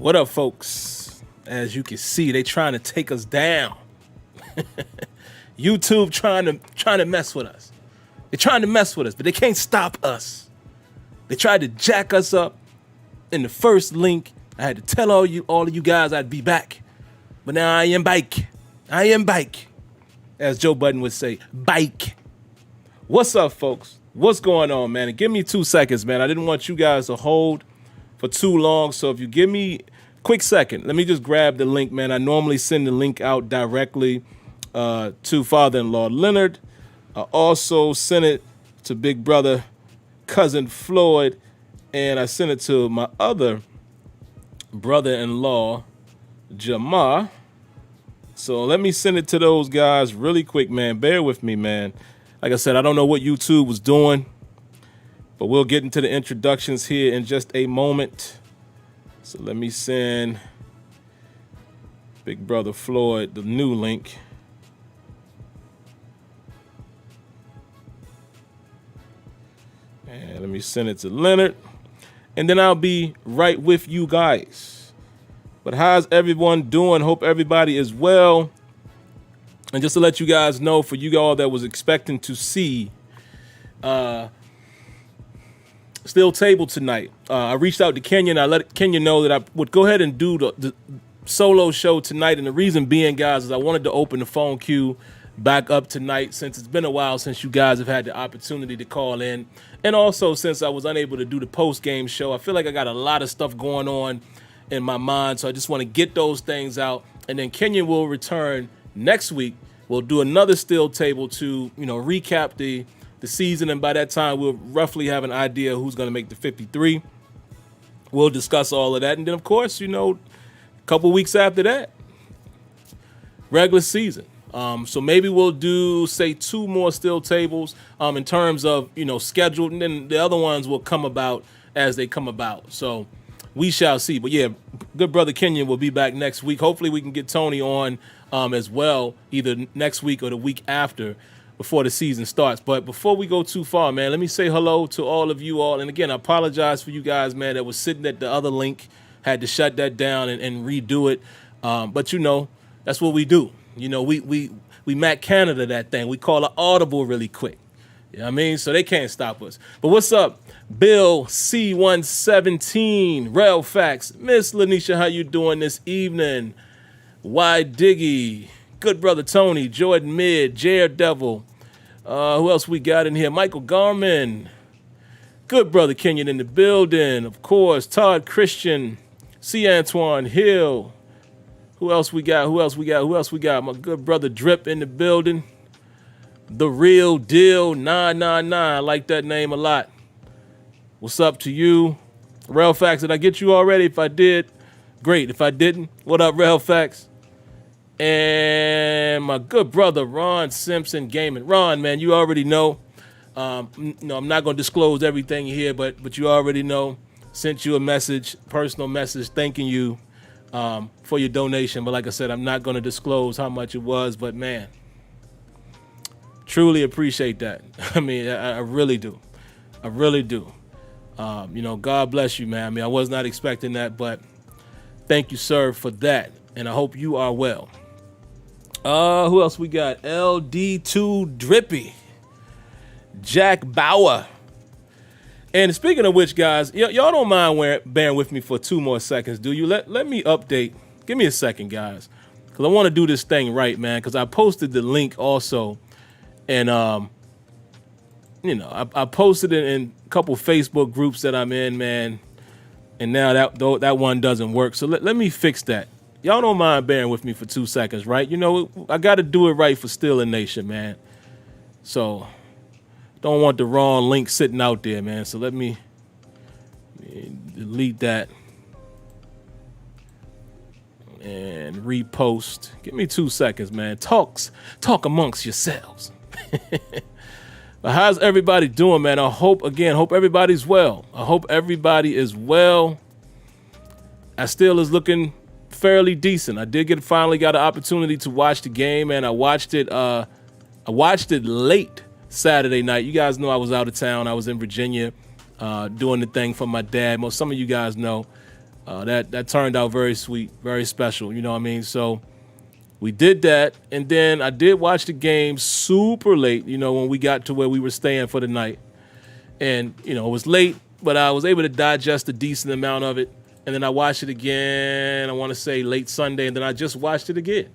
What up, folks? As you can see, they trying to take us down. YouTube trying to mess with us. They're trying to mess with us, but they can't stop us. They tried to jack us up in the first link. I had to tell all of you guys I'd be back. But now I am back. I am back. As Joe Budden would say, bike. What's up, folks? What's going on, man? And give me 2 seconds, man. I didn't want you guys to hold for too long. So if you give me a quick second, let me just grab the link, man. I normally send the link out directly to father-in-law Leonard. I also sent it to big brother, cousin Floyd, and I sent it to my other brother-in-law, Jamar. So let me send it to those guys really quick, man. Bear with me, man. Like I said, I don't know what YouTube was doing, but we'll get into the introductions here in just a moment. So let me send big brother Floyd the new link. And let me send it to Leonard. And then I'll be right with you guys. But how's everyone doing? Hope everybody is well. And just to let you guys know, for you all that was expecting to see Steel Table tonight, I reached out to Kenya and I let Kenya know that I would go ahead and do the solo show tonight. And the reason being, guys, is I wanted to open the phone queue back up tonight since it's been a while since you guys have had the opportunity to call in. And also since I was unable to do the post-game show, I feel like I got a lot of stuff going on in my mind. So I just want to get those things out. And then Kenya will return next week. We'll do another Steel Table to, recap the season. And by that time, we'll roughly have an idea who's going to make the 53. We'll discuss all of that. And then, of course, a couple weeks after that, regular season. So maybe we'll do, say, 2 more Steel Tables in terms of, scheduled, and then the other ones will come about as they come about. So we shall see. But, yeah, good brother Kenyon will be back next week. Hopefully we can get Tony on as well, either next week or the week after before the season starts. But before we go too far, man, let me say hello to all of you all. And, again, I apologize for you guys, man, that was sitting at the other link, had to shut that down and redo it. But, that's what we do. We Mac Canada that thing. We call it audible really quick. You know what I mean? So they can't stop us. But what's up? Bill C117, Rel Facts, Miss Lanisha, how you doing this evening? Y Diggy, good brother Tony, Jordan Mid, Jared Devil. Who else we got in here? Michael Garman, good brother Kenyon in the building. Of course, Todd Christian, C. Antoine Hill. Who else we got? My good brother Drip in the building. The Real Deal 999. I like that name a lot. What's up to you? Rel Facts, did I get you already? If I did, great. If I didn't, what up, Rel Facts? And my good brother Ron Simpson Gaming. Ron, man, you already know. I'm not going to disclose everything here, but you already know. Sent you a message, personal message, thanking you for your donation. But like I said, I'm not going to disclose how much it was, but man, truly appreciate that. I mean, I really do. I really do. God bless you, man. I mean, I was not expecting that, but thank you, sir, for that. And I hope you are well. Who else we got? LD2 Drippy, Jack Bauer. And speaking of which, guys, y'all don't mind bearing with me for 2 more seconds, do you? Let me update. Give me a second, guys, because I want to do this thing right, man, because I posted the link also. And, I posted it in a couple Facebook groups that I'm in, man. And now that one doesn't work. So let me fix that. Y'all don't mind bearing with me for 2 seconds, right? I got to do it right for Steeler Nation, man. So don't want the wrong link sitting out there, man. So let me delete that and repost. Give me 2 seconds, man. Talk amongst yourselves. But how's everybody doing, man? I hope everybody's well. I hope everybody is well. I still is looking fairly decent. I did finally got an opportunity to watch the game, and I watched it late Saturday night. You guys know I was out of town. I was in Virginia doing the thing for my dad. Some of you guys know. That turned out very sweet, very special. You know what I mean? So we did that, and then I did watch the game super late. You know, when we got to where we were staying for the night, and it was late, but I was able to digest a decent amount of it. And then I watched it again. I want to say late Sunday, and then I just watched it again,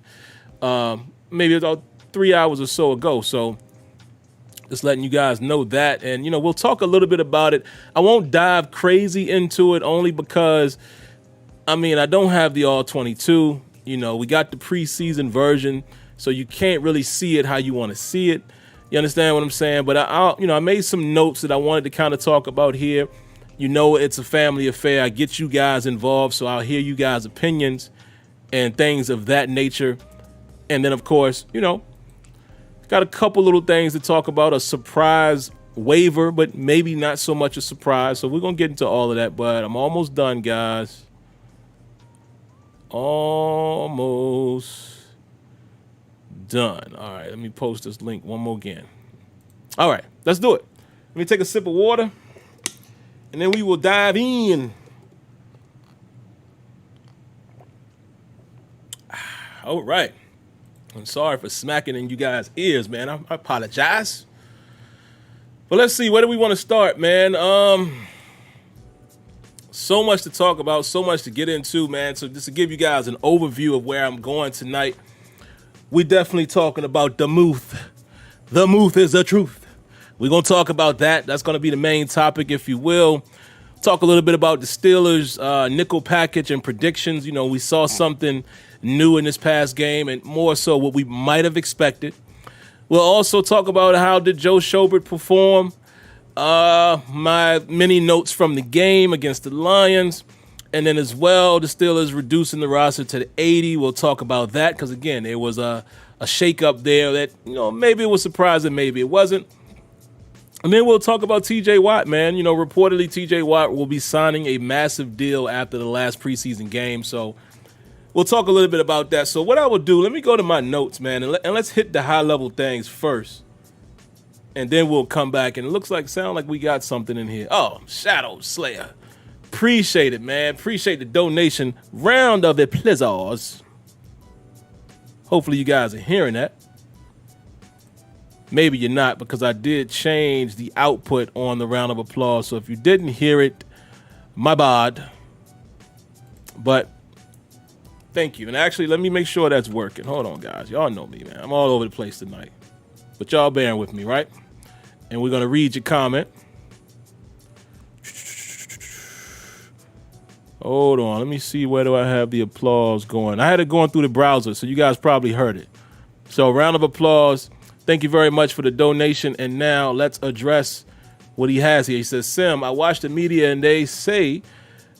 maybe about 3 hours or so ago. So just letting you guys know that, and we'll talk a little bit about it. I won't dive crazy into it only because, I don't have the all 22. We got the preseason version, so you can't really see it how you want to see it. You understand what I'm saying? But I made some notes that I wanted to kind of talk about here. It's a family affair. I get you guys involved, so I'll hear you guys' opinions and things of that nature. And then, of course, got a couple little things to talk about. A surprise waiver, but maybe not so much a surprise. So we're going to get into all of that, but I'm almost done, guys. Almost done. All right, let me post this link one more again. All right, let's do it. Let me take a sip of water, and then we will dive in. All right. I'm sorry for smacking in you guys' ears, man. I apologize. But let's see, where do we want to start, man? So much to talk about, so much to get into, man. So just to give you guys an overview of where I'm going tonight, we're definitely talking about the Muth. The Muth is the truth. We're going to talk about that. That's going to be the main topic, if you will. Talk a little bit about the Steelers, nickel package and predictions. We saw something new in this past game, and more so what we might have expected. We'll also talk about how did Joe Schobert perform, my many notes from the game against the Lions, and then as well the Steelers reducing the roster to the 80. We'll talk about that because, again, there was a shakeup there that maybe it was surprising, maybe it wasn't. And then we'll talk about T.J. Watt, man. Reportedly T.J. Watt will be signing a massive deal after the last preseason game, so we'll talk a little bit about that. So what I will do, let me go to my notes, man, and let's hit the high-level things first. And then we'll come back, and it sound like we got something in here. Oh, Shadow Slayer. Appreciate it, man. Appreciate the donation. Round of applause. Hopefully you guys are hearing that. Maybe you're not, because I did change the output on the round of applause. So if you didn't hear it, my bad. But thank you. And actually, let me make sure that's working. Hold on, guys. Y'all know me, man. I'm all over the place tonight. But y'all bearing with me, right? And we're going to read your comment. Hold on. Let me see, where do I have the applause going? I had it going through the browser, so you guys probably heard it. So round of applause. Thank you very much for the donation. And now let's address what he has here. He says, Sim, I watched the media and they say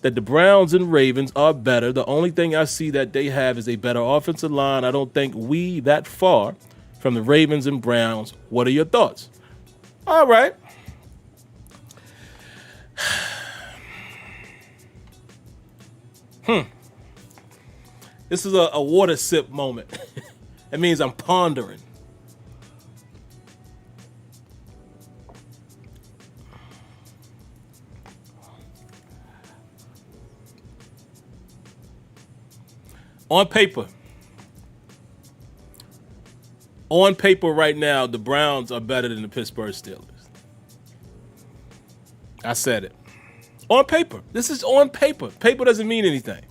that the Browns and Ravens are better. The only thing I see that they have is a better offensive line. I don't think we that far from the Ravens and Browns. What are your thoughts? All right. This is a water sip moment. That means I'm pondering. On paper right now, the Browns are better than the Pittsburgh Steelers. I said it. On paper. This is on paper. Paper doesn't mean anything.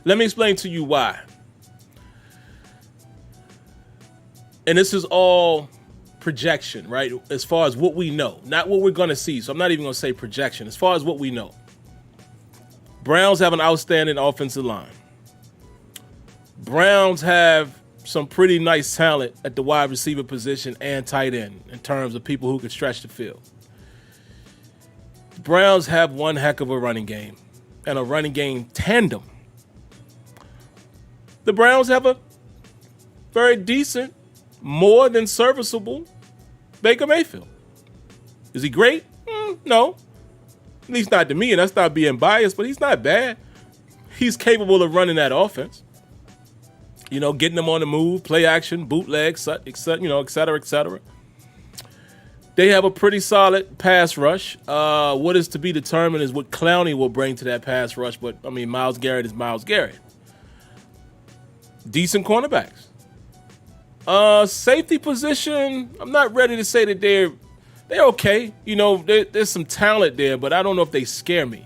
Let me explain to you why. And this is all projection, right? As far as what we know, not what we're going to see. So I'm not even going to say projection. As far as what we know, Browns have an outstanding offensive line. Browns have some pretty nice talent at the wide receiver position and tight end in terms of people who can stretch the field. The Browns have one heck of a running game and a running game tandem. The Browns have a very decent, more than serviceable Baker Mayfield. Is he great? No. At least not to me, and that's not being biased, but he's not bad. He's capable of running that offense. Getting them on the move, play action, bootleg, et cetera, et cetera. They have a pretty solid pass rush. What is to be determined is what Clowney will bring to that pass rush. But, I mean, Myles Garrett is Myles Garrett. Decent cornerbacks. Safety position, I'm not ready to say that they're okay. You know, there's some talent there, but I don't know if they scare me.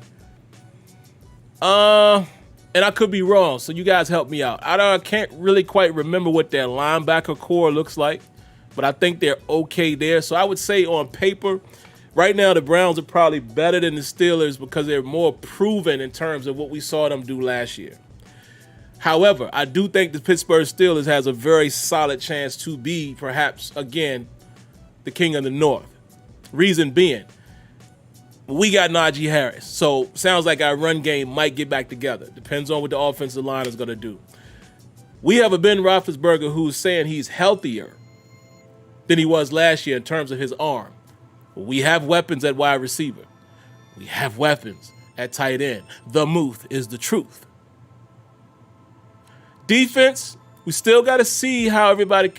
And I could be wrong, so you guys help me out. I can't really quite remember what their linebacker core looks like, but I think they're okay there. So I would say on paper, right now the Browns are probably better than the Steelers because they're more proven in terms of what we saw them do last year. However, I do think the Pittsburgh Steelers has a very solid chance to be, perhaps, again, the king of the North. Reason being, we got Najee Harris. So sounds like our run game might get back together. Depends on what the offensive line is going to do. We have a Ben Roethlisberger who's saying he's healthier than he was last year in terms of his arm. We have weapons at wide receiver. We have weapons at tight end. The Muth is the truth. Defense, we still got to see how everybody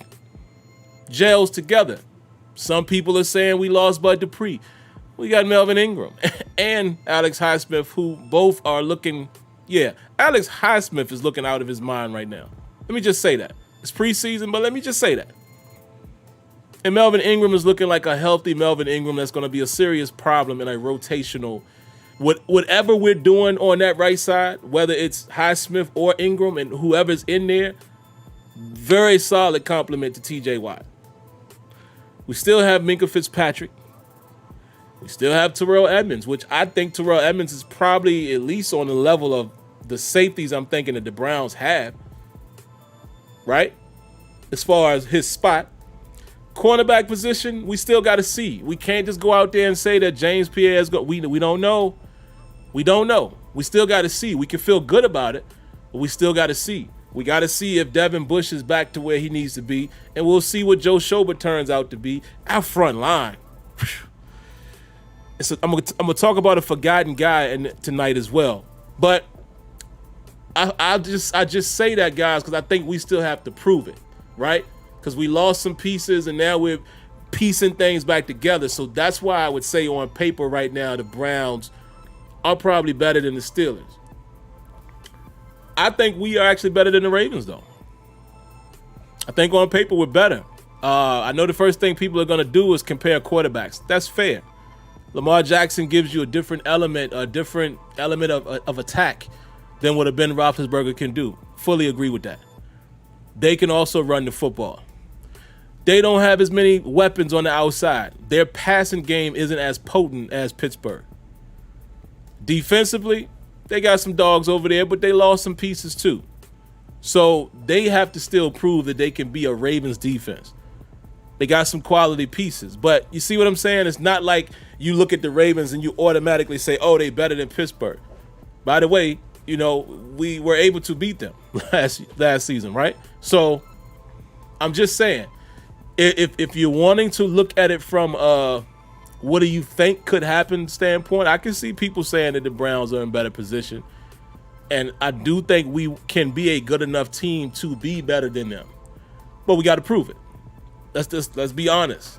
gels together. Some people are saying we lost Bud Dupree. We got Melvin Ingram and Alex Highsmith, who both are looking, Alex Highsmith is looking out of his mind right now. Let me just say that. It's preseason, but let me just say that. And Melvin Ingram is looking like a healthy Melvin Ingram that's going to be a serious problem in a rotational. Whatever we're doing on that right side, whether it's Highsmith or Ingram and whoever's in there, very solid compliment to TJ Watt. We still have Minkah Fitzpatrick. We still have Terrell Edmonds, which I think Terrell Edmonds is probably at least on the level of the safeties I'm thinking that the Browns have, right? As far as his spot. Cornerback position, we still got to see. We can't just go out there and say that James Pierre is going. We don't know. We don't know. We still got to see. We can feel good about it, but we still got to see. We got to see if Devin Bush is back to where he needs to be, and we'll see what Joe Schobert turns out to be. Our front line. I'm gonna talk about a forgotten guy tonight as well, but I just say that, guys, because I think we still have to prove it, right? Because we lost some pieces and now we're piecing things back together. So that's why I would say on paper right now the Browns are probably better than the Steelers. I think we are actually better than the Ravens, though. I think on paper we're better. I know the first thing people are going to do is compare quarterbacks. That's fair. Lamar Jackson gives you a different element of attack than what a Ben Roethlisberger can do. Fully agree with that. They can also run the football. They don't have as many weapons on the outside. Their passing game isn't as potent as Pittsburgh. Defensively, they got some dogs over there, but they lost some pieces too. So they have to still prove that they can be a Ravens defense. They got some quality pieces. But you see what I'm saying? It's not like you look at the Ravens and you automatically say, oh, they better than Pittsburgh. By the way, you know, we were able to beat them last season, right? So I'm just saying, if you're wanting to look at it from what do you think could happen standpoint, I can see people saying that the Browns are in better position. And I do think we can be a good enough team to be better than them. But we got to prove it. Let's be honest.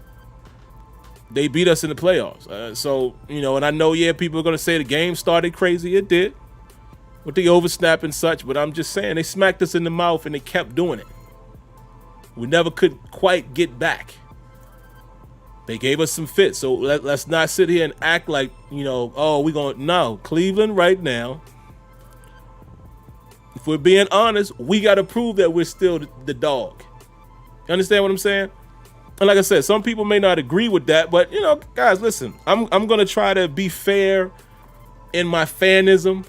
They beat us in the playoffs. So, you know, and I know, people are going to say the game started crazy. It did. With the oversnap and such. But I'm just saying, they smacked us in the mouth and they kept doing it. We never could quite get back. They gave us some fits. So let's not sit here and act like, no, Cleveland right now, if we're being honest, we got to prove that we're still the dog. You understand what I'm saying? And like I said, some people may not agree with that, but, guys, listen, I'm going to try to be fair in my fanism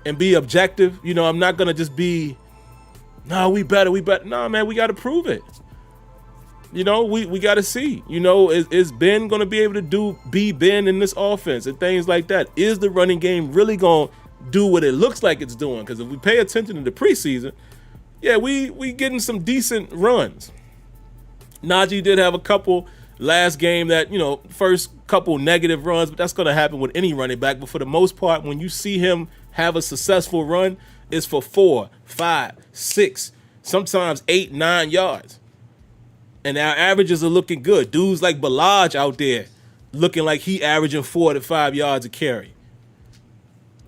and be objective. I'm not going to just be, no, we better. No, man, we got to prove it. We got to see, is Ben going to be able to be Ben in this offense and things like that? Is the running game really going to do what it looks like it's doing? Because if we pay attention to the preseason, we getting some decent runs. Najee did have a couple last game that, first couple negative runs, but that's going to happen with any running back. But for the most part, when you see him have a successful run, it's for 4, 5, 6, sometimes 8, 9 yards. And our averages are looking good. Dudes like Balaj out there looking like he averaging 4 to 5 yards a carry.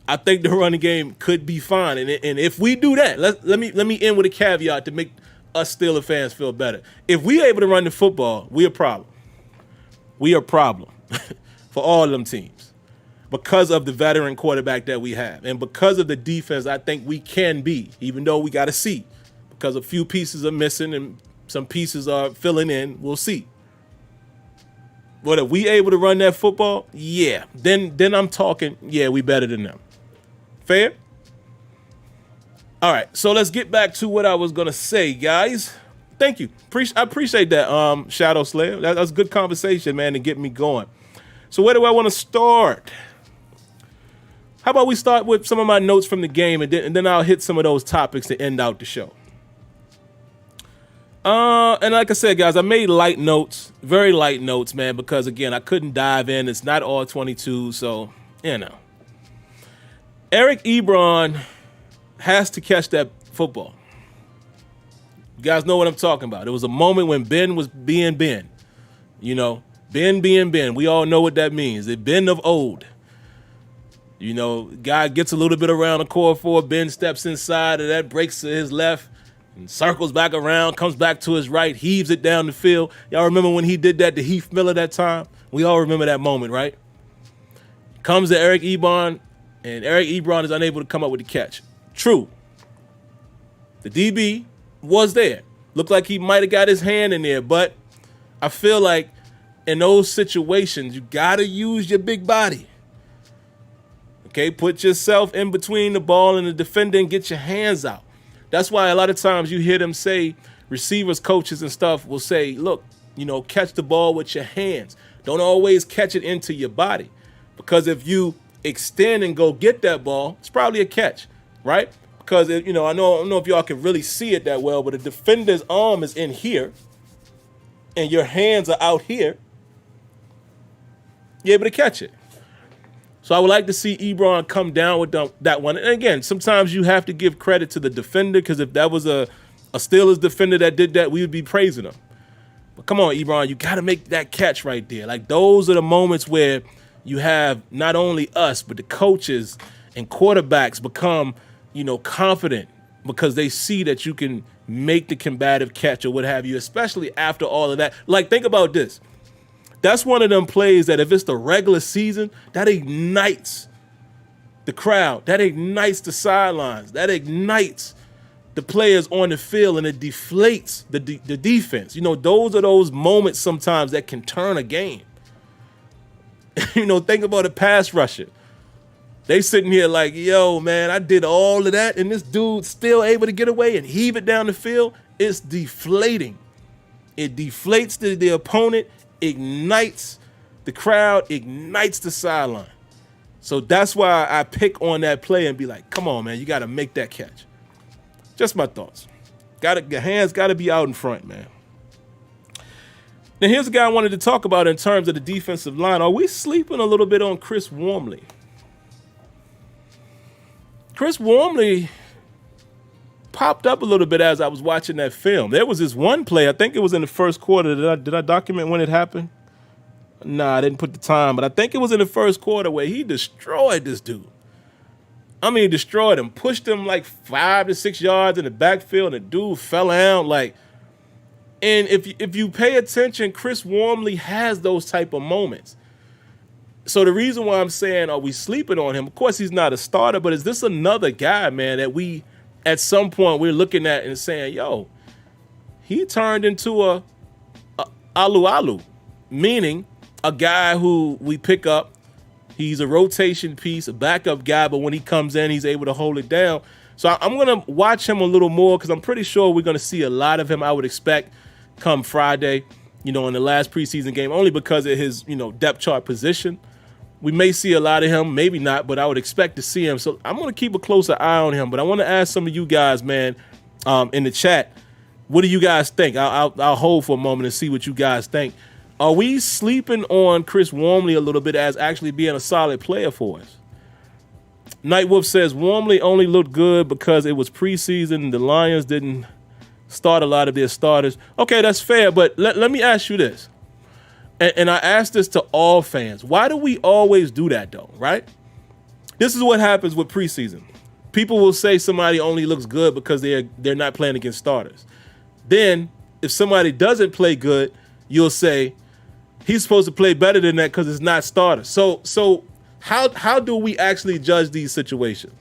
I think the running game could be fine. And if we do that, let me end with a caveat to make us Steelers fans feel better. If we able to run the football, we a problem. We are a problem for all of them teams because of the veteran quarterback that we have. And because of the defense, I think we can be, even though we got to see, because a few pieces are missing and some pieces are filling in. We'll see. But if we able to run that football, yeah, then I'm talking, yeah, we better than them. Fair? All right, so let's get back to what I was going to say, guys. Thank you. I appreciate that, Shadow Slayer. That was a good conversation, man, to get me going. So where do I want to start? How about we start with some of my notes from the game, and then I'll hit some of those topics to end out the show. And like I said, guys, I made light notes, very light notes, man, because, again, I couldn't dive in. It's not all 22, so, you know. Eric Ebron has to catch that football. You guys know what I'm talking about. It was a moment when Ben was being Ben. You know, Ben being Ben. We all know what that means. The Ben of old. You know, guy gets a little bit around the core four. Ben steps inside, and that breaks to his left and circles back around, comes back to his right, heaves it down the field. Y'all remember when he did that to Heath Miller that time? We all remember that moment, right? Comes to Eric Ebron, and Eric Ebron is unable to come up with the catch. True. The DB was there. Looked like he might have got his hand in there, but I feel like in those situations, you got to use your big body. Okay, put yourself in between the ball and the defender and get your hands out. That's why a lot of times you hear them say, receivers, coaches, and stuff will say, look, you know, catch the ball with your hands. Don't always catch it into your body. Because if you extend and go get that ball, it's probably a catch, right? Because, you know, I don't know if y'all can really see it that well, but a defender's arm is in here and your hands are out here. You're able to catch it. So I would like to see Ebron come down with that one. And again, sometimes you have to give credit to the defender, because if that was a Steelers defender that did that, we would be praising him. But come on, Ebron, you got to make that catch right there. Like, those are the moments where you have not only us, but the coaches and quarterbacks become, you know, confident because they see that you can make the combative catch or what have you, especially after all of that. Like, think about this. That's one of them plays that if it's the regular season, that ignites the crowd. That ignites the sidelines. That ignites the players on the field, and it deflates the defense. You know, those are those moments sometimes that can turn a game. You know, think about a pass rusher. They sitting here like, yo, man, I did all of that, and this dude's still able to get away and heave it down the field. It's deflating. It deflates the opponent, ignites the crowd, ignites the sideline. So that's why I pick on that play and be like, come on, man, you got to make that catch. Just my thoughts. Your hands got to be out in front, man. Now, here's a guy I wanted to talk about in terms of the defensive line. Are we sleeping a little bit on Chris Wormley? Chris Wormley popped up a little bit as I was watching that film. There was this one play, I think it was in the first quarter. Did I document when it happened? Nah, I didn't put the time, but I think it was in the first quarter where he destroyed this dude. I mean, destroyed him, pushed him like 5 to 6 yards in the backfield, and the dude fell out like. And if you pay attention, Chris Wormley has those type of moments. So the reason why I'm saying, are we sleeping on him? Of course, he's not a starter, but is this another guy, man, that we, at some point, we're looking at and saying, yo, he turned into a alu-alu, meaning a guy who we pick up. He's a rotation piece, a backup guy, but when he comes in, he's able to hold it down. So I'm going to watch him a little more because I'm pretty sure we're going to see a lot of him, I would expect, come Friday, you know, in the last preseason game, only because of his, you know, depth chart position. We may see a lot of him, maybe not, but I would expect to see him. So I'm going to keep a closer eye on him. But I want to ask some of you guys, man, in the chat, what do you guys think? I'll hold for a moment and see what you guys think. Are we sleeping on Chris Wormley a little bit as actually being a solid player for us? Nightwolf says Wormley only looked good because it was preseason and the Lions didn't start a lot of their starters. Okay, that's fair, but let me ask you this. And I ask this to all fans. Why do we always do that, though, right? This is what happens with preseason. People will say somebody only looks good because they're not playing against starters. Then, if somebody doesn't play good, you'll say, he's supposed to play better than that because it's not starters. So how do we actually judge these situations?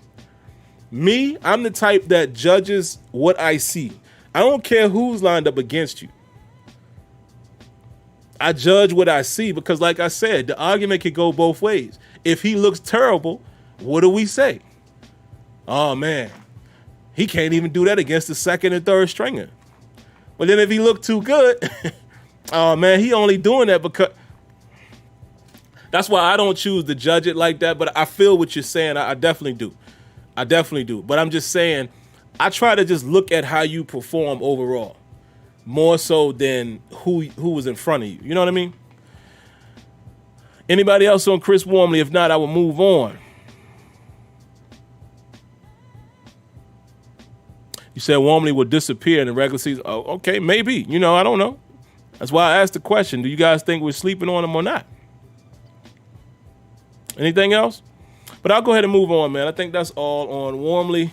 Me, I'm the type that judges what I see. I don't care who's lined up against you. I judge what I see because, like I said, the argument can go both ways. If he looks terrible, what do we say? Oh, man, he can't even do that against the second and third stringer. But then if he looked too good, oh, man, he only doing that because... That's why I don't choose to judge it like that, but I feel what you're saying. I definitely do. I definitely do. But I'm just saying, I try to just look at how you perform overall, more so than who was in front of you. You know what I mean? Anybody else on Chris Wormley? If not, I will move on. You said Wormley would disappear in the regular season. Oh, okay, maybe. You know, I don't know. That's why I asked the question. Do you guys think we're sleeping on him or not? Anything else? But I'll go ahead and move on, man. I think that's all on Wormley.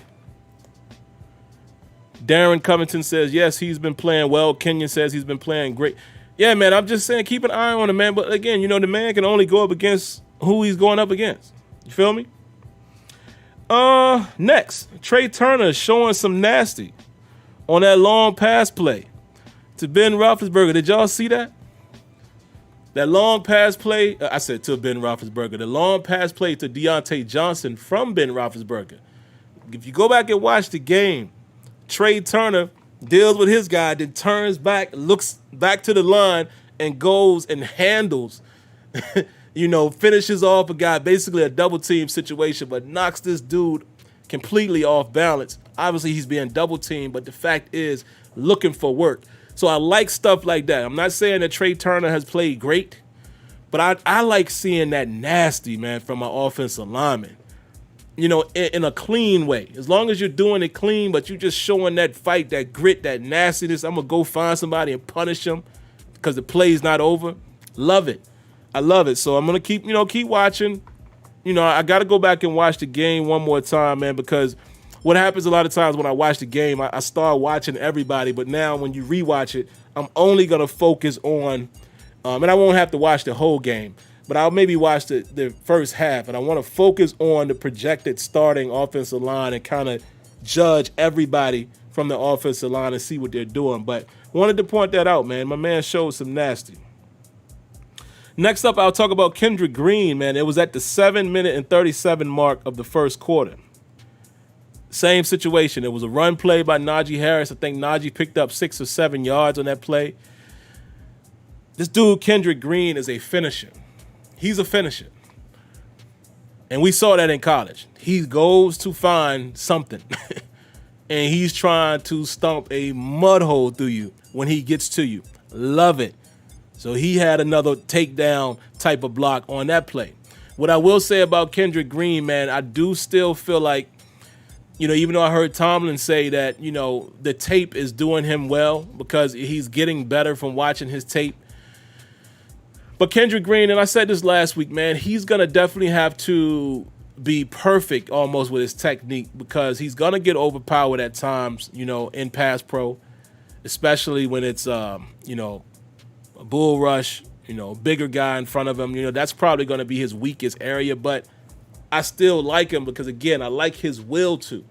Darren Covington says, yes, he's been playing well. Kenyon says he's been playing great. Yeah, man, I'm just saying keep an eye on him, man. But, again, you know, the man can only go up against who he's going up against. You feel me? Next, Trey Turner is showing some nasty on that long pass play to Ben Roethlisberger. Did y'all see that? That long pass play, I said to Ben Roethlisberger, the long pass play to Deontay Johnson from Ben Roethlisberger. If you go back and watch the game, Trey Turner deals with his guy, then turns back, looks back to the line, and goes and handles, finishes off a guy, basically a double team situation, but knocks this dude completely off balance. Obviously, he's being double teamed, but the fact is, looking for work. So I like stuff like that. I'm not saying that Trey Turner has played great, but I like seeing that nasty, man, from an offensive lineman. In a clean way. As long as you're doing it clean, but you're just showing that fight, that grit, that nastiness. I'm going to go find somebody and punish them because the play's not over. Love it. I love it. So I'm going to keep watching. I got to go back and watch the game one more time, man, because what happens a lot of times when I watch the game, I start watching everybody, but now when you rewatch it, I'm only going to focus on, and I won't have to watch the whole game, but I'll maybe watch the first half, and I want to focus on the projected starting offensive line and kind of judge everybody from the offensive line and see what they're doing. But wanted to point that out, man. My man showed some nasty. Next up, I'll talk about Kendrick Green, man. It was at the 7-minute and 37 mark of the first quarter. Same situation. It was a run play by Najee Harris. I think Najee picked up 6 or 7 yards on that play. This dude, Kendrick Green, is a finisher. He's a finisher. And we saw that in college. He goes to find something. And he's trying to stomp a mud hole through you when he gets to you. Love it. So he had another takedown type of block on that play. What I will say about Kendrick Green, man, I do still feel like, even though I heard Tomlin say that, the tape is doing him well because he's getting better from watching his tape. But Kendrick Green, and I said this last week, man, he's going to definitely have to be perfect almost with his technique because he's going to get overpowered at times, in pass pro, especially when it's, a bull rush, bigger guy in front of him. That's probably going to be his weakest area, but I still like him because, again, I like his will to.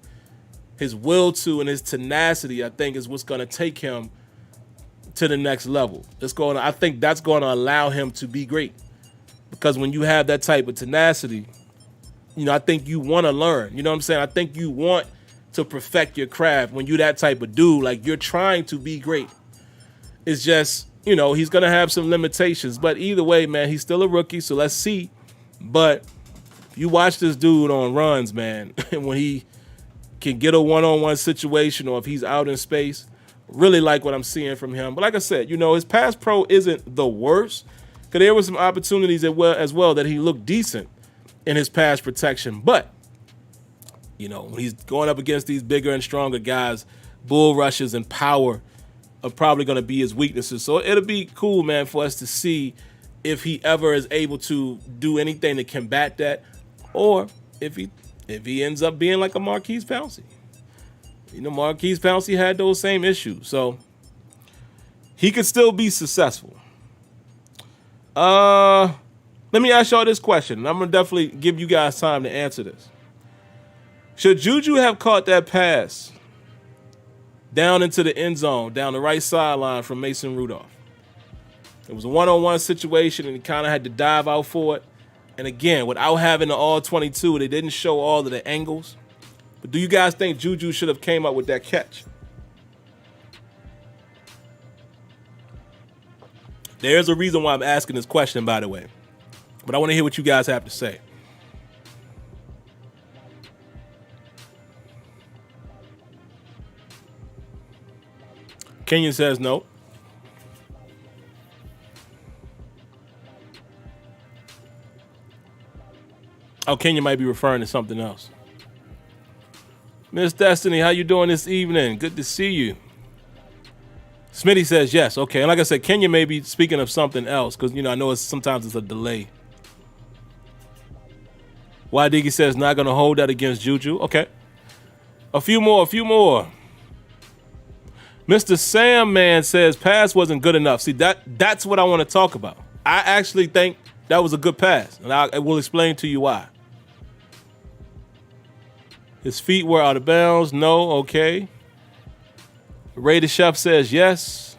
His will to and his tenacity, I think, is what's going to take him to the next level. I think that's going to allow him to be great. Because when you have that type of tenacity, I think you want to learn. You know what I'm saying? I think you want to perfect your craft when you're that type of dude. Like, you're trying to be great. It's just, he's going to have some limitations. But either way, man, he's still a rookie, so let's see. But you watch this dude on runs, man, when he can get a one-on-one situation or if he's out in space, really like what I'm seeing from him. But like I said, his pass pro isn't the worst because there were some opportunities as well that he looked decent in his pass protection. But, when he's going up against these bigger and stronger guys, bull rushes and power are probably going to be his weaknesses. So it'll be cool, man, for us to see if he ever is able to do anything to combat that, or if he ends up being like a Marquise Pouncey. You know, Marquise Pouncey had those same issues, so he could still be successful. Let me ask y'all this question, and I'm gonna definitely give you guys time to answer this. Should Juju have caught that pass down into the end zone, down the right sideline from Mason Rudolph? It was a one-on-one situation, and he kind of had to dive out for it. And again, without having the all-22, they didn't show all of the angles. But do you guys think Juju should have came up with that catch? There's a reason why I'm asking this question, by the way. But I want to hear what you guys have to say. Kenyon says no. Oh, Kenya might be referring to something else. Miss Destiny, how you doing this evening? Good to see you. Smitty says yes. Okay, and like I said, Kenya may be speaking of something else because, you know, I know sometimes it's a delay. Y Diggy says not going to hold that against Juju. Okay. A few more. Mr. Sam Man says pass wasn't good enough. See, that's what I want to talk about. I actually think that was a good pass, and I will explain to you why. His feet were out of bounds. No, okay. Ray the Chef says yes.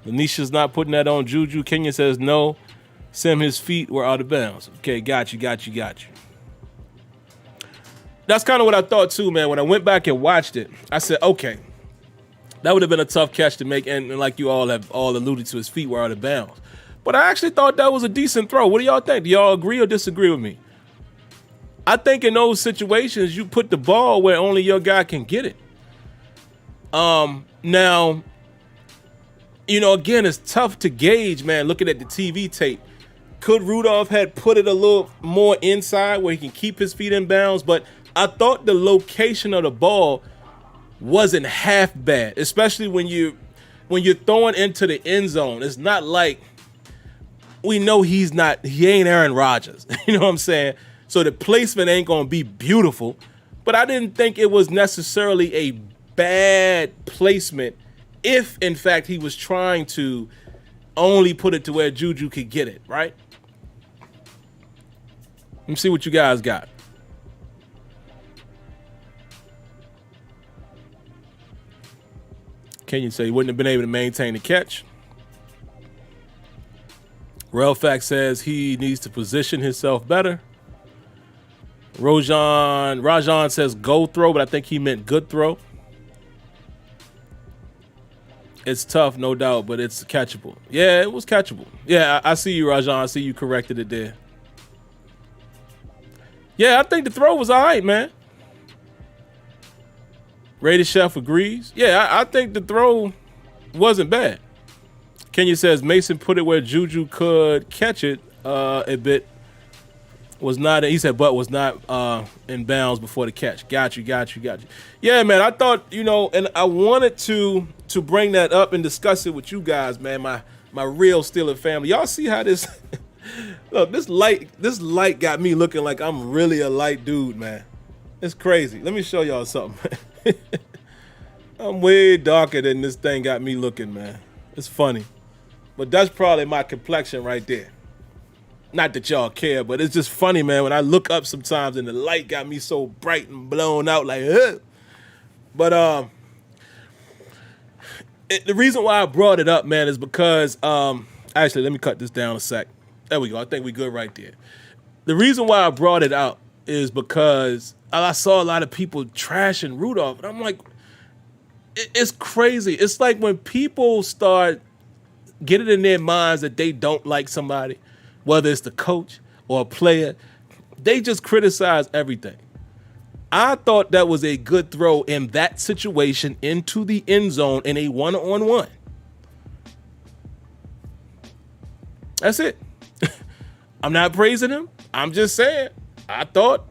Lanisha's not putting that on Juju. Kenya says no. Sim, his feet were out of bounds. Okay, got you. That's kind of what I thought too, man. When I went back and watched it, I said, okay, that would have been a tough catch to make, and like you all have all alluded to, his feet were out of bounds. But I actually thought that was a decent throw. What do y'all think? Do y'all agree or disagree with me? I think in those situations, you put the ball where only your guy can get it. Now, you know, again, it's tough to gauge, man, looking at the TV tape. Could Rudolph had put it a little more inside where he can keep his feet in bounds? But I thought the location of the ball wasn't half bad, especially when you're throwing into the end zone. It's not like we know he ain't Aaron Rodgers. You know what I'm saying? So the placement ain't going to be beautiful, but I didn't think it was necessarily a bad placement if, in fact, he was trying to only put it to where Juju could get it, right? Let me see what you guys got. Kenyon say he wouldn't have been able to maintain the catch. Relfax says he needs to position himself better. Rajan says go throw, but I think he meant good throw. It's tough, no doubt, but it's catchable. Yeah, it was catchable. Yeah, I see you, Rajan. I see you corrected it there. Yeah, I think the throw was all right, man. Rated Chef agrees. Yeah, I think the throw wasn't bad. Kenya says Mason put it where Juju could catch it a bit. Was not, he said, but was not in bounds before the catch. Got you. Yeah, man, I thought, you know, and I wanted to bring that up and discuss it with you guys, man, my real Steeler family. Y'all see how this, look, this light got me looking like I'm really a light dude, man. It's crazy. Let me show y'all something. I'm way darker than this thing got me looking, man. It's funny. But that's probably my complexion right there. Not that y'all care, but it's just funny, man, when I look up sometimes and the light got me so bright and blown out like, ugh. But the reason why I brought it up, man, is because, actually, let me cut this down a sec. There we go. I think we're good right there. The reason why I brought it out is because I saw a lot of people trashing Rudolph, and I'm like, it's crazy. It's like when people start getting in their minds that they don't like somebody, whether it's the coach or a player, they just criticize everything. I thought that was a good throw in that situation into the end zone in a one-on-one. That's it. I'm not praising him. I'm just saying, I thought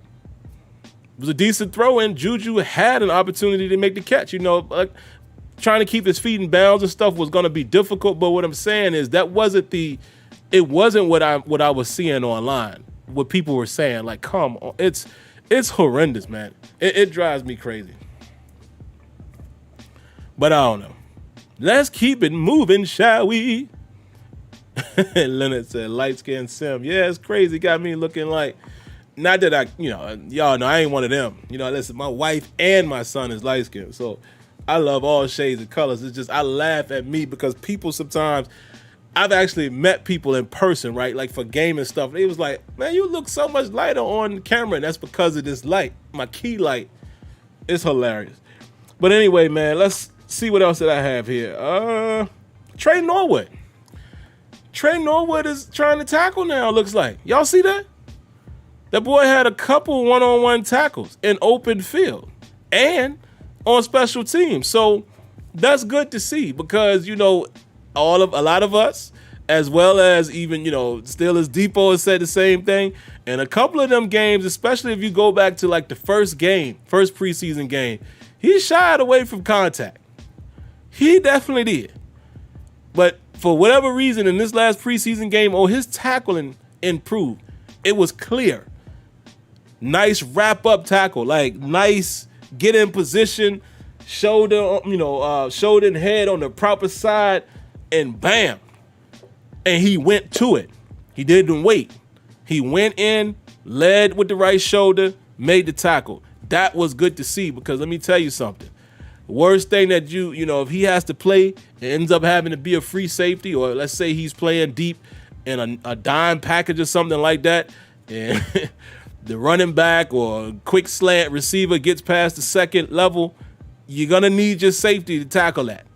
It was a decent throw, and Juju had an opportunity to make the catch. You know, trying to keep his feet in bounds and stuff was going to be difficult. But what I'm saying is it wasn't what I was seeing online. What people were saying, like, come on, it's horrendous, man. It drives me crazy. But I don't know. Let's keep it moving, shall we? Leonard said, light skinned Sim. Yeah, it's crazy. Got me looking like, not that y'all know I ain't one of them. You know, listen, my wife and my son is light skinned. So I love all shades of colors. It's just, I laugh at me because people sometimes, I've actually met people in person, right? Like for gaming stuff. It was like, man, you look so much lighter on camera. And that's because of this light, my key light. It's hilarious. But anyway, man, let's see what else that I have here. Trey Norwood. Trey Norwood is trying to tackle now, looks like. Y'all see that? That boy had a couple one-on-one tackles in open field and on special teams. So that's good to see because, you know, a lot of us, as well as even, you know, Steelers Depot has said the same thing. And a couple of them games, especially if you go back to like the first preseason game, he shied away from contact. He definitely did. But for whatever reason, in this last preseason game, his tackling improved. It was clear. Nice wrap-up tackle, like nice get in position, shoulder and head on the proper side, and bam. And he went to it. He didn't wait. He went in, led with the right shoulder, made the tackle. That was good to see because let me tell you something. Worst thing that if he has to play and ends up having to be a free safety, or let's say he's playing deep in a dime package or something like that, and the running back or quick slant receiver gets past the second level, you're going to need your safety to tackle that,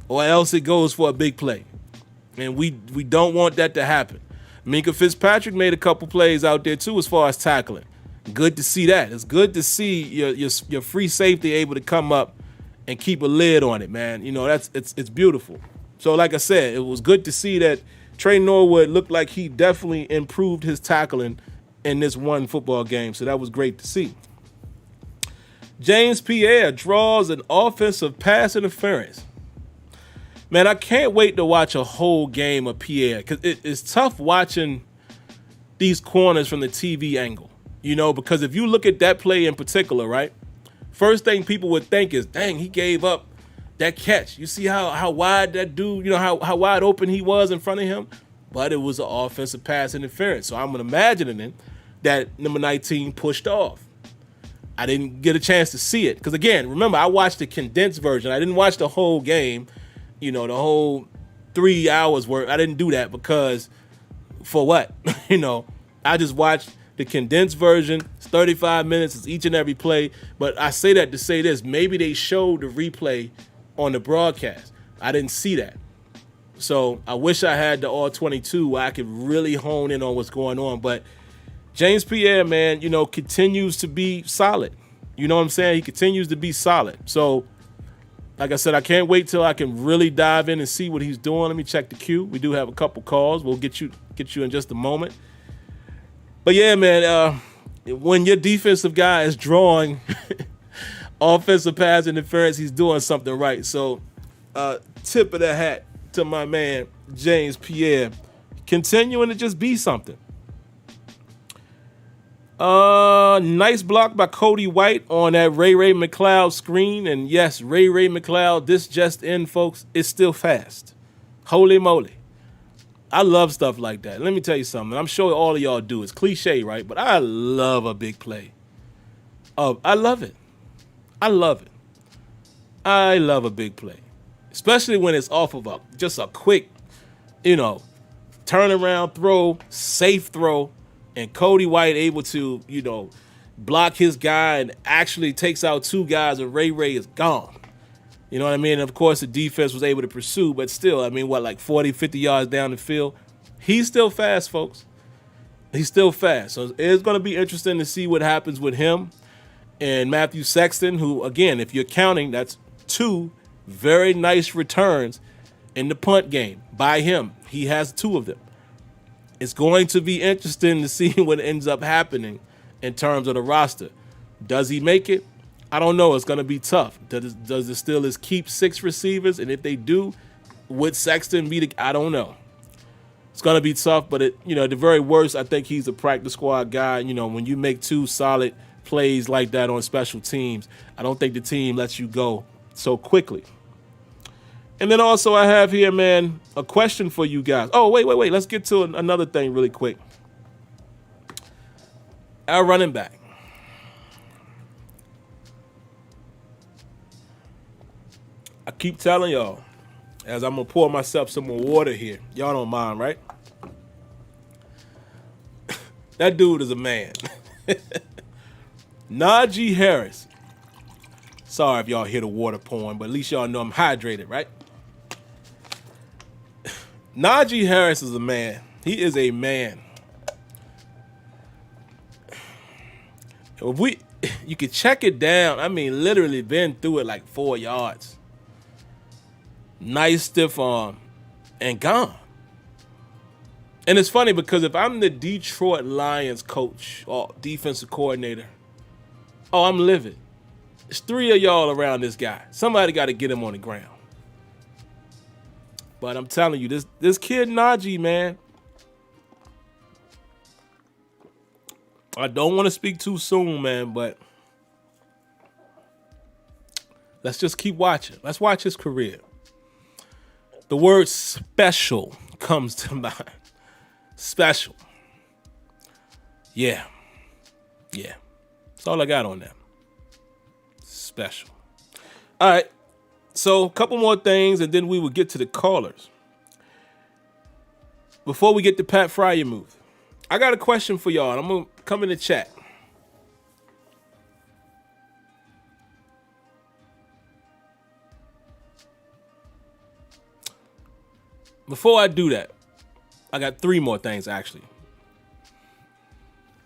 or else it goes for a big play. And we don't want that to happen. Minkah Fitzpatrick made a couple plays out there too as far as tackling. Good to see that. It's good to see your free safety able to come up and keep a lid on it, man. You know, it's beautiful. So like I said, it was good to see that Trey Norwood looked like he definitely improved his tackling in this one football game. So that was great to see. James Pierre draws an offensive pass interference. Man, I can't wait to watch a whole game of Pierre because it's tough watching these corners from the TV angle. You know, because if you look at that play in particular, right, first thing people would think is, dang, he gave up that catch. You see how wide that dude, you know, how wide open he was in front of him? But it was an offensive pass interference. So I'm imagining that number 19 pushed off. I didn't get a chance to see it. Because, again, remember, I watched the condensed version. I didn't watch the whole game, you know, the whole 3 hours worth. I didn't do that because for what? You know, I just watched the condensed version. It's 35 minutes. It's each and every play. But I say that to say this. Maybe they showed the replay on the broadcast. I didn't see that. So I wish I had the all 22 where I could really hone in on what's going on. But James Pierre, man, you know, continues to be solid. You know what I'm saying? He continues to be solid. So, like I said, I can't wait till I can really dive in and see what he's doing. Let me check the queue. We do have a couple calls. We'll get you in just a moment. But yeah, man, when your defensive guy is drawing offensive pass interference, he's doing something right. So, tip of the hat to my man, James Pierre, continuing to just be something. Nice block by Cody White on that Ray McLeod screen. And yes, Ray McLeod, this just in, folks, is still fast. Holy moly. I love stuff like that. Let me tell you something. I'm sure all of y'all do. It's cliche, right? But I love a big play. I love it. I love it. I love a big play. Especially when it's off of just a quick, turnaround throw, safe throw, and Cody White able to, block his guy and actually takes out two guys, and Ray is gone. You know what I mean? And of course, the defense was able to pursue, but still, like 40, 50 yards down the field. He's still fast, folks. He's still fast. So it's going to be interesting to see what happens with him and Matthew Sexton, who, again, if you're counting, that's two very nice returns in the punt game by him. He has two of them. It's going to be interesting to see what ends up happening in terms of the roster. Does he make it? I don't know. It's going to be tough. Does the Steelers keep 6 receivers? And if they do, would Sexton be I don't know. It's going to be tough, but at the very worst, I think he's a practice squad guy. When you make 2 solid plays like that on special teams, I don't think the team lets you go so quickly. And then also I have here, man, a question for you guys. Oh, wait. Let's get to another thing really quick. Our running back. I keep telling y'all, as I'm going to pour myself some more water here. Y'all don't mind, right? That dude is a man. Najee Harris. Sorry if y'all hear the water pouring, but at least y'all know I'm hydrated, right? Najee Harris is a man. He is a man. If you could check it down. I mean, literally been through it like 4 yards. Nice stiff arm and gone. And it's funny because if I'm the Detroit Lions coach or defensive coordinator, I'm livid. There's 3 of y'all around this guy. Somebody got to get him on the ground. But I'm telling you, this kid Najee, man, I don't want to speak too soon, man, but let's just keep watching. Let's watch his career. The word special comes to mind. Special. Yeah. That's all I got on that. Special. All right. So a couple more things, and then we will get to the callers. Before we get to Pat Freirmuth, I got a question for y'all, and I'm going to come in the chat. Before I do that, I got 3 more things, actually.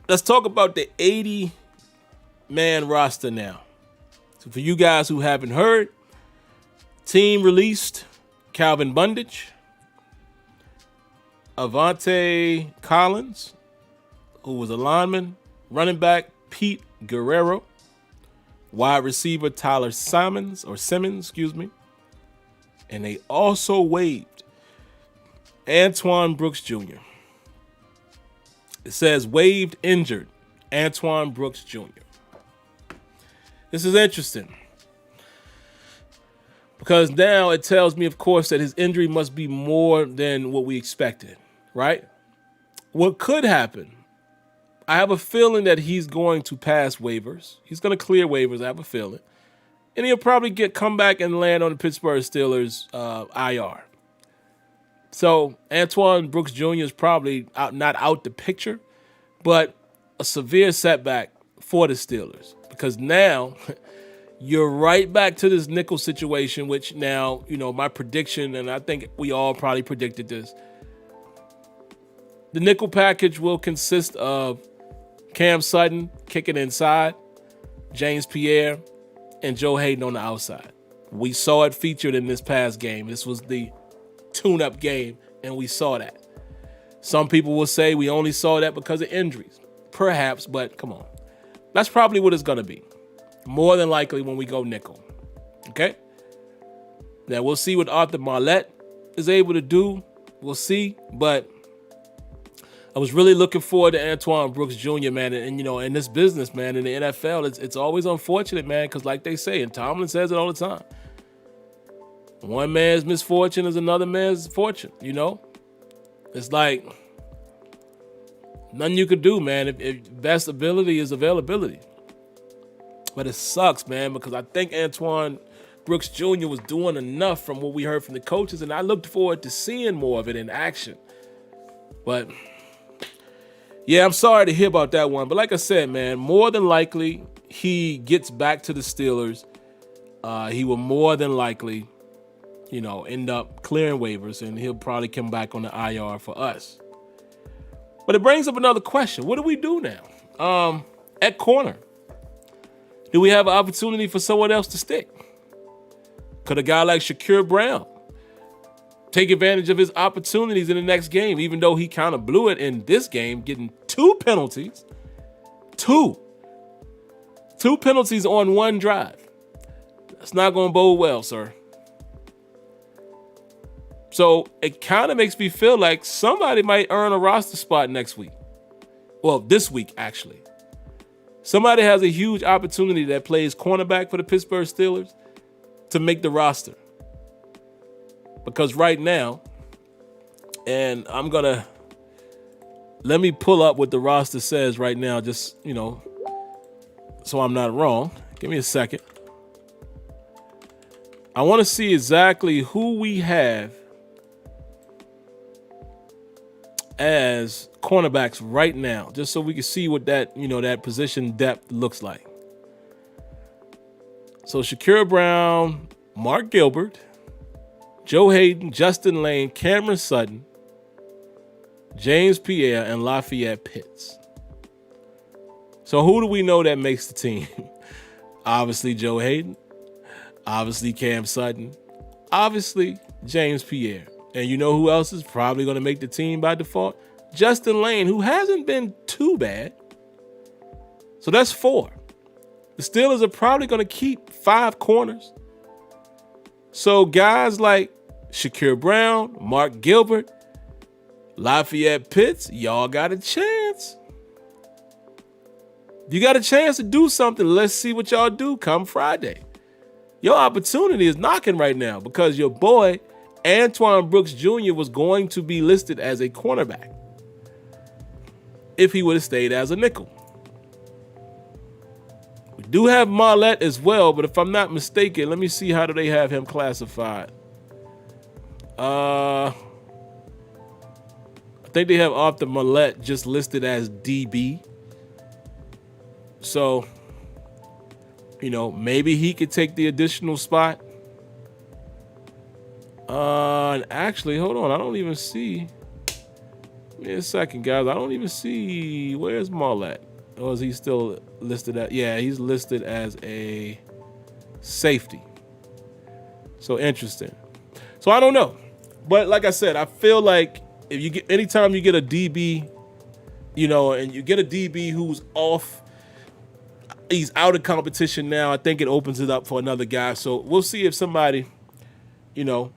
Let's talk about the 80-man roster now. So for you guys who haven't heard, team released Calvin Bundage, Avante Collins, who was a lineman, running back Pete Guerrero, wide receiver Tyler Simmons, and they also waived Antoine Brooks Jr. It says waived injured Antoine Brooks Jr. This is interesting because now it tells me, of course, that his injury must be more than what we expected, right? What could happen, I have a feeling that he's going to pass waivers. He's going to clear waivers, I have a feeling. And he'll probably come back and land on the Pittsburgh Steelers IR. So Antoine Brooks Jr. is probably not out the picture, but a severe setback for the Steelers because now you're right back to this nickel situation, which now, my prediction, and I think we all probably predicted this, the nickel package will consist of Cam Sutton kicking inside, James Pierre, and Joe Hayden on the outside. We saw it featured in this past game. This was the tune-up game, and we saw that. Some people will say we only saw that because of injuries. Perhaps, but come on. That's probably what it's going to be. More than likely when we go nickel. Okay? Now, we'll see what Arthur Marlette is able to do. We'll see, but I was really looking forward to Antoine Brooks Jr., man, and in this business, man, in the NFL, it's always unfortunate, man, because like they say, and Tomlin says it all the time, one man's misfortune is another man's fortune, It's like nothing you could do, man, if best ability is availability. But it sucks, man, because I think Antoine Brooks Jr. was doing enough from what we heard from the coaches, and I looked forward to seeing more of it in action. But, yeah, I'm sorry to hear about that one. But like I said, man, more than likely he gets back to the Steelers. He will more than likely end up clearing waivers, and he'll probably come back on the IR for us. But it brings up another question. What do we do now? At corner, do we have an opportunity for someone else to stick? Could a guy like Shakur Brown take advantage of his opportunities in the next game, even though he kind of blew it in this game, getting 2 penalties? 2. 2 penalties on 1 drive. That's not going to bode well, sir. So it kind of makes me feel like somebody might earn a roster spot next week. Well, this week, actually. Somebody has a huge opportunity that plays cornerback for the Pittsburgh Steelers to make the roster. Because right now, and let me pull up what the roster says right now, just, so I'm not wrong. Give me a second. I want to see exactly who we have as cornerbacks right now, just so we can see what that, that position depth looks like. So Shakur Brown, Mark Gilbert, Joe Hayden, Justin Lane, Cameron Sutton, James Pierre, and Lafayette Pitts. So who do we know that makes the team? Obviously Joe Hayden, obviously Cam Sutton, obviously James Pierre. And you know who else is probably going to make the team by default? Justin Lane, who hasn't been too bad. So that's 4. The Steelers are probably going to keep 5 corners. So guys like Shakur Brown, Mark Gilbert, Lafayette Pitts, y'all got a chance. You got a chance to do something. Let's see what y'all do come Friday. Your opportunity is knocking right now because your boy, Antoine Brooks Jr. was going to be listed as a cornerback if he would have stayed as a nickel. We do have Marlette as well, but if I'm not mistaken, let me see how do they have him classified. I think they have Arthur Marlette just listed as DB. So, maybe he could take the additional spot. And actually, hold on. I don't even see. Give me a second, guys. I don't even see. Where's Marlette? Or is he still listed at? Yeah, he's listed as a safety. So interesting. So I don't know. But like I said, I feel like anytime you get a DB, and you get a DB who's off, he's out of competition now, I think it opens it up for another guy. So we'll see if somebody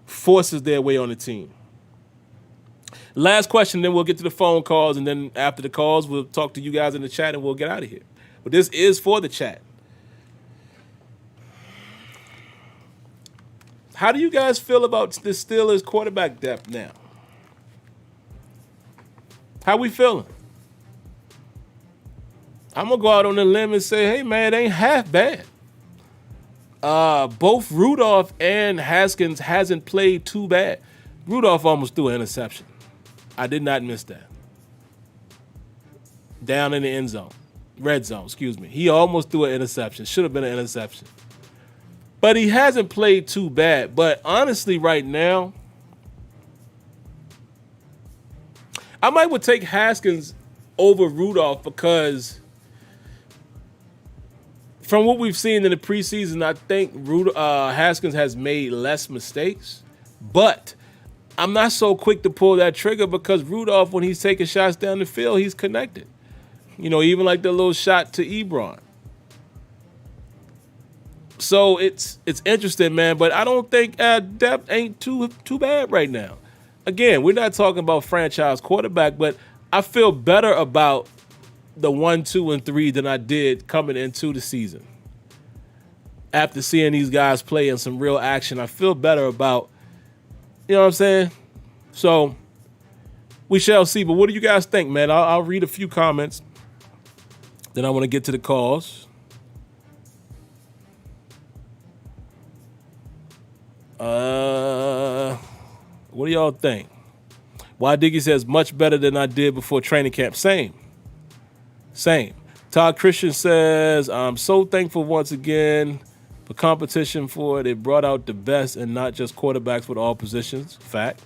forces their way on the team. Last question, then we'll get to the phone calls, and then after the calls, we'll talk to you guys in the chat, and we'll get out of here. But this is for the chat. How do you guys feel about the Steelers quarterback depth now? How we feeling? I'm going to go out on a limb and say, hey, man, it ain't half bad. Both Rudolph and Haskins hasn't played too bad. Rudolph almost threw an interception. I did not miss that. Down in the red zone, excuse me. He almost threw an interception. Should have been an interception. But he hasn't played too bad. But honestly, right now, I would take Haskins over Rudolph because from what we've seen in the preseason, I think Haskins has made less mistakes. But I'm not so quick to pull that trigger because Rudolph, when he's taking shots down the field, he's connected. Even like the little shot to Ebron. So it's interesting, man. But I don't think depth ain't too bad right now. Again, we're not talking about franchise quarterback, but I feel better about the 1, 2, and 3 than I did coming into the season. After seeing these guys play in some real action, I feel better about, you know what I'm saying? So we shall see. But what do you guys think, man? I'll read a few comments. Then I want to get to the calls. What do y'all think? Why Diggy says much better than I did before training camp. Same. Todd Christian says, I'm so thankful once again for competition for it. It brought out the best and not just quarterbacks with all positions. Fact.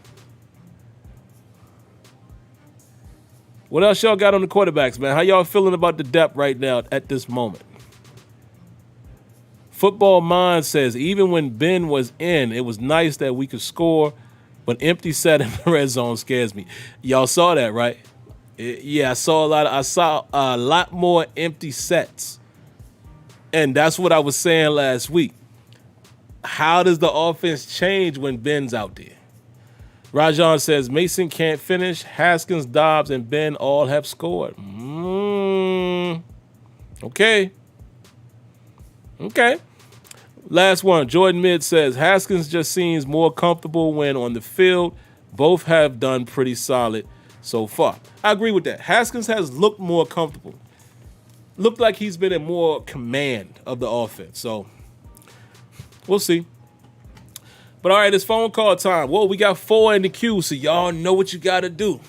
What else y'all got on the quarterbacks, man? How y'all feeling about the depth right now at this moment? Football Mind says, even when Ben was in, it was nice that we could score, but empty set in the red zone scares me. Y'all saw that, right? Yeah, I saw a lot more empty sets. And that's what I was saying last week. How does the offense change when Ben's out there? Rajon says Mason can't finish. Haskins, Dobbs, and Ben all have scored. Okay. Last one. Jordan Mid says Haskins just seems more comfortable when on the field. Both have done pretty solid so far. I agree with that. Haskins has looked more comfortable. Looked like he's been in more command of the offense. So we'll see. But all right, it's phone call time. Whoa, we got 4 in the queue, so y'all know what you got to do.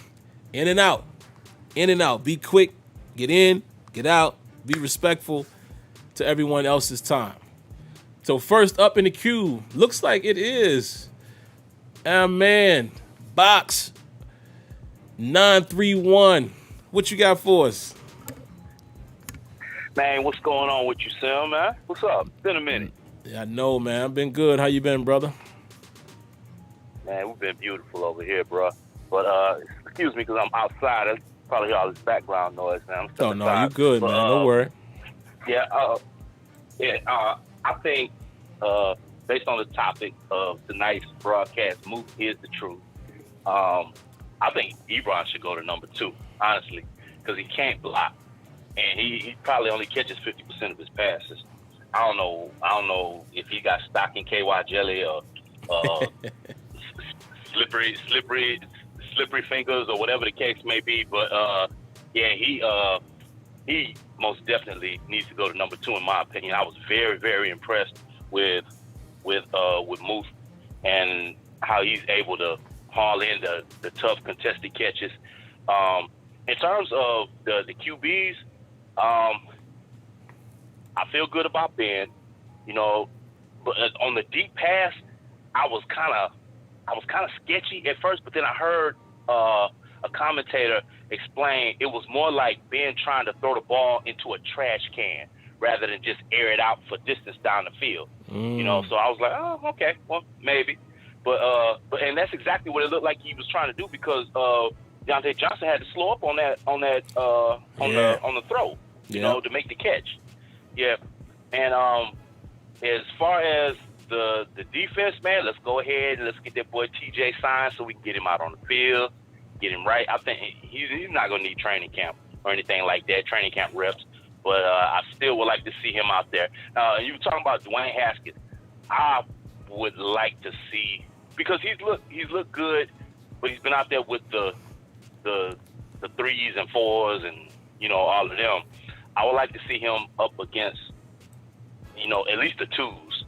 In and out. In and out. Be quick. Get in. Get out. Be respectful to everyone else's time. So first up in the queue, looks like it is our man, Box 931. What you got for us? Man, what's going on with you, Sim, man? What's up? It's been a minute. Yeah, I know, man. I've been good. How you been, brother? Man, we've been beautiful over here, bro. But excuse me, because I'm outside. I probably hear all this background noise, man. Oh, no, you good, man. Don't worry. Yeah, I think based on the topic of tonight's broadcast, Muth is the truth. I think Ebron should go to number 2, honestly, because he can't block. And he probably only catches 50% of his passes. I don't know if he got stock in KY jelly or slippery fingers or whatever the case may be. But he most definitely needs to go to number 2 in my opinion. I was very, very impressed with Muth and how he's able to haul in the tough contested catches. In terms of the QBs, I feel good about Ben, but on the deep pass, I was kind of sketchy at first, but then I heard a commentator explain it was more like Ben trying to throw the ball into a trash can rather than just air it out for distance down the field. So I was like, oh, okay, well, maybe. But and that's exactly what it looked like he was trying to do because Deontay Johnson had to slow up on the throw, to make the catch. Yeah. And as far as the defense, man, let's go ahead and let's get that boy TJ signed so we can get him out on the field, get him right. I think he's not going to need training camp or anything like that, training camp reps. But I still would like to see him out there. You were talking about Dwayne Haskins. I would like to see, because he's looked good, but he's been out there with the 3s and 4s and all of them. I would like to see him up against at least the 2s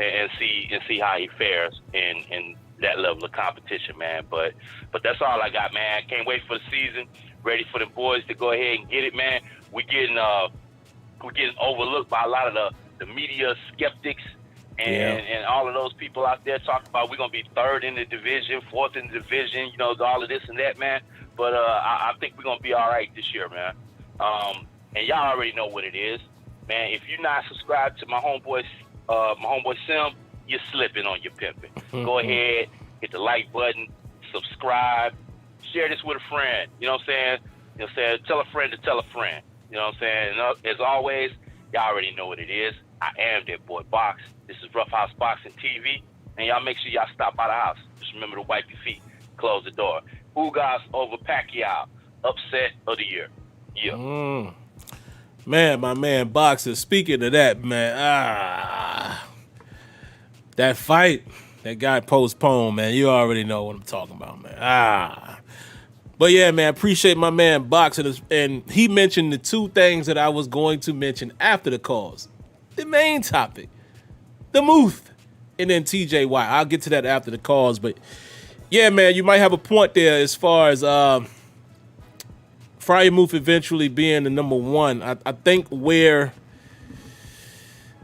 and see how he fares in that level of competition, man. But that's all I got, man. Can't wait for the season. Ready for the boys to go ahead and get it, man. We're getting overlooked by a lot of the media skeptics and all of those people out there talking about we're gonna be 3rd in the division, 4th in the division, all of this and that, man. But I think we're gonna be all right this year, man. And y'all already know what it is, man. If you're not subscribed to my homeboy Sim, you're slipping on your pimping. Go ahead, hit the like button, subscribe, share this with a friend. You know what I'm saying? Tell a friend to tell a friend. You know what I'm saying? And as always, y'all already know what it is. I am that boy Box. This is Rough House Boxing TV. And y'all make sure y'all stop by the house. Just remember to wipe your feet. Close the door. Ugas over Pacquiao. Upset of the year. Yeah. Man, my man Boxer, speaking of that, man, that fight, that got postponed, man. You already know what I'm talking about, man. But yeah, man, appreciate my man Boxer. And he mentioned the 2 things that I was going to mention after the calls. The main topic, the Muth, and then TJ Watt. I'll get to that after the calls. But yeah, man, you might have a point there as far as Freirmuth eventually being the number 1. I think where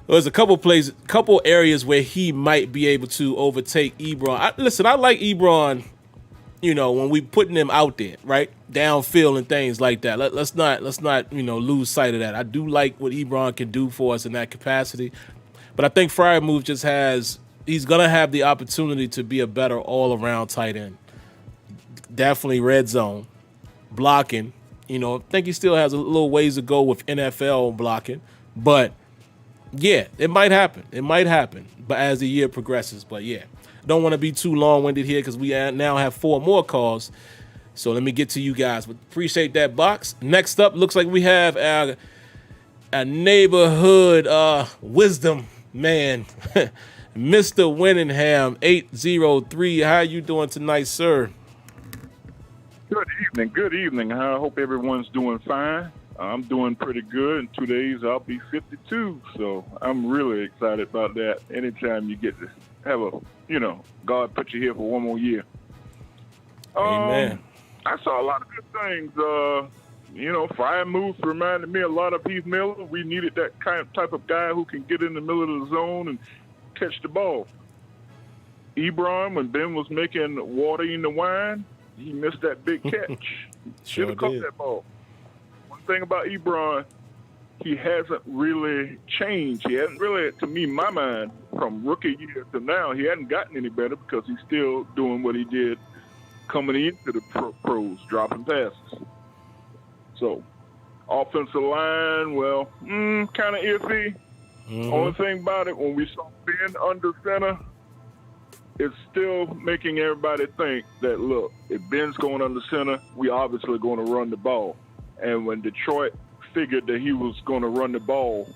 there's a couple areas where he might be able to overtake Ebron. I like Ebron, when we putting him out there, right? Downfield and things like that. Let's not lose sight of that. I do like what Ebron can do for us in that capacity. But I think Freirmuth he's going to have the opportunity to be a better all-around tight end. Definitely red zone, blocking. I think he still has a little ways to go with NFL blocking, but Yeah, it might happen. It might happen, but as the year progresses. But yeah, don't want to be too long-winded here because we now have 4 more calls. So let me get to you guys. But appreciate that box. Next up, looks like we have our neighborhood wisdom man, Mr. Winningham 803. How you doing tonight, sir? Good evening. Good evening. I hope everyone's doing fine. I'm doing pretty good. In 2 days, I'll be 52. So I'm really excited about that. Anytime you get to have God put you here for one more year. Amen. I saw a lot of good things. Freirmuth reminded me a lot of Heath Miller. We needed that type of guy who can get in the middle of the zone and catch the ball. Ebron, when Ben was making water in the wine, he missed that big catch. Should have caught that ball. One thing about Ebron, he hasn't really changed. He hasn't really, to me, my mind, from rookie year to now, he hasn't gotten any better because he's still doing what he did coming into the pros, dropping passes. So, offensive line, well, kind of iffy. Mm-hmm. Only thing about it, when we saw Ben under center, it's still making everybody think that, look, if Ben's going under center, we obviously going to run the ball. And when Detroit figured that he was going to run the ball,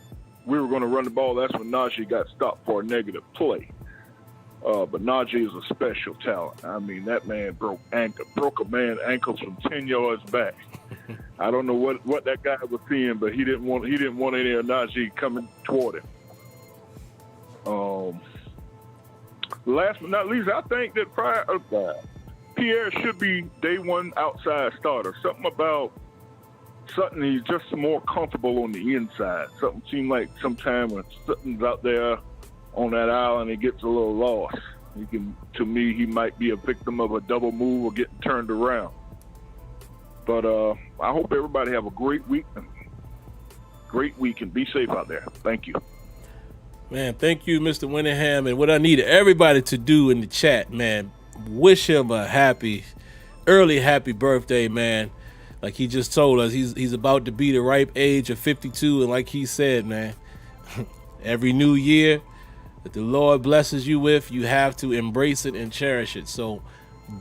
we were going to run the ball, that's when Najee got stopped for a negative play. But Najee is a special talent. I mean, that man broke a man's ankles from 10 yards back. I don't know what that guy was seeing, but he didn't want any of Najee coming toward him. Last but not least, I think that Pierre should be day one outside starter. Something about Sutton, he's just more comfortable on the inside. Something seemed like sometime when Sutton's out there on that island, he gets a little lost. To me, he might be a victim of a double move or getting turned around. But I hope everybody have a great week and be safe out there. Thank you. Man, thank you, Mr. Winningham. And what I need everybody to do in the chat, man, wish him a early happy birthday, man. Like he just told us, he's about to be the ripe age of 52. And like he said, man, every new year that the Lord blesses you with, you have to embrace it and cherish it. So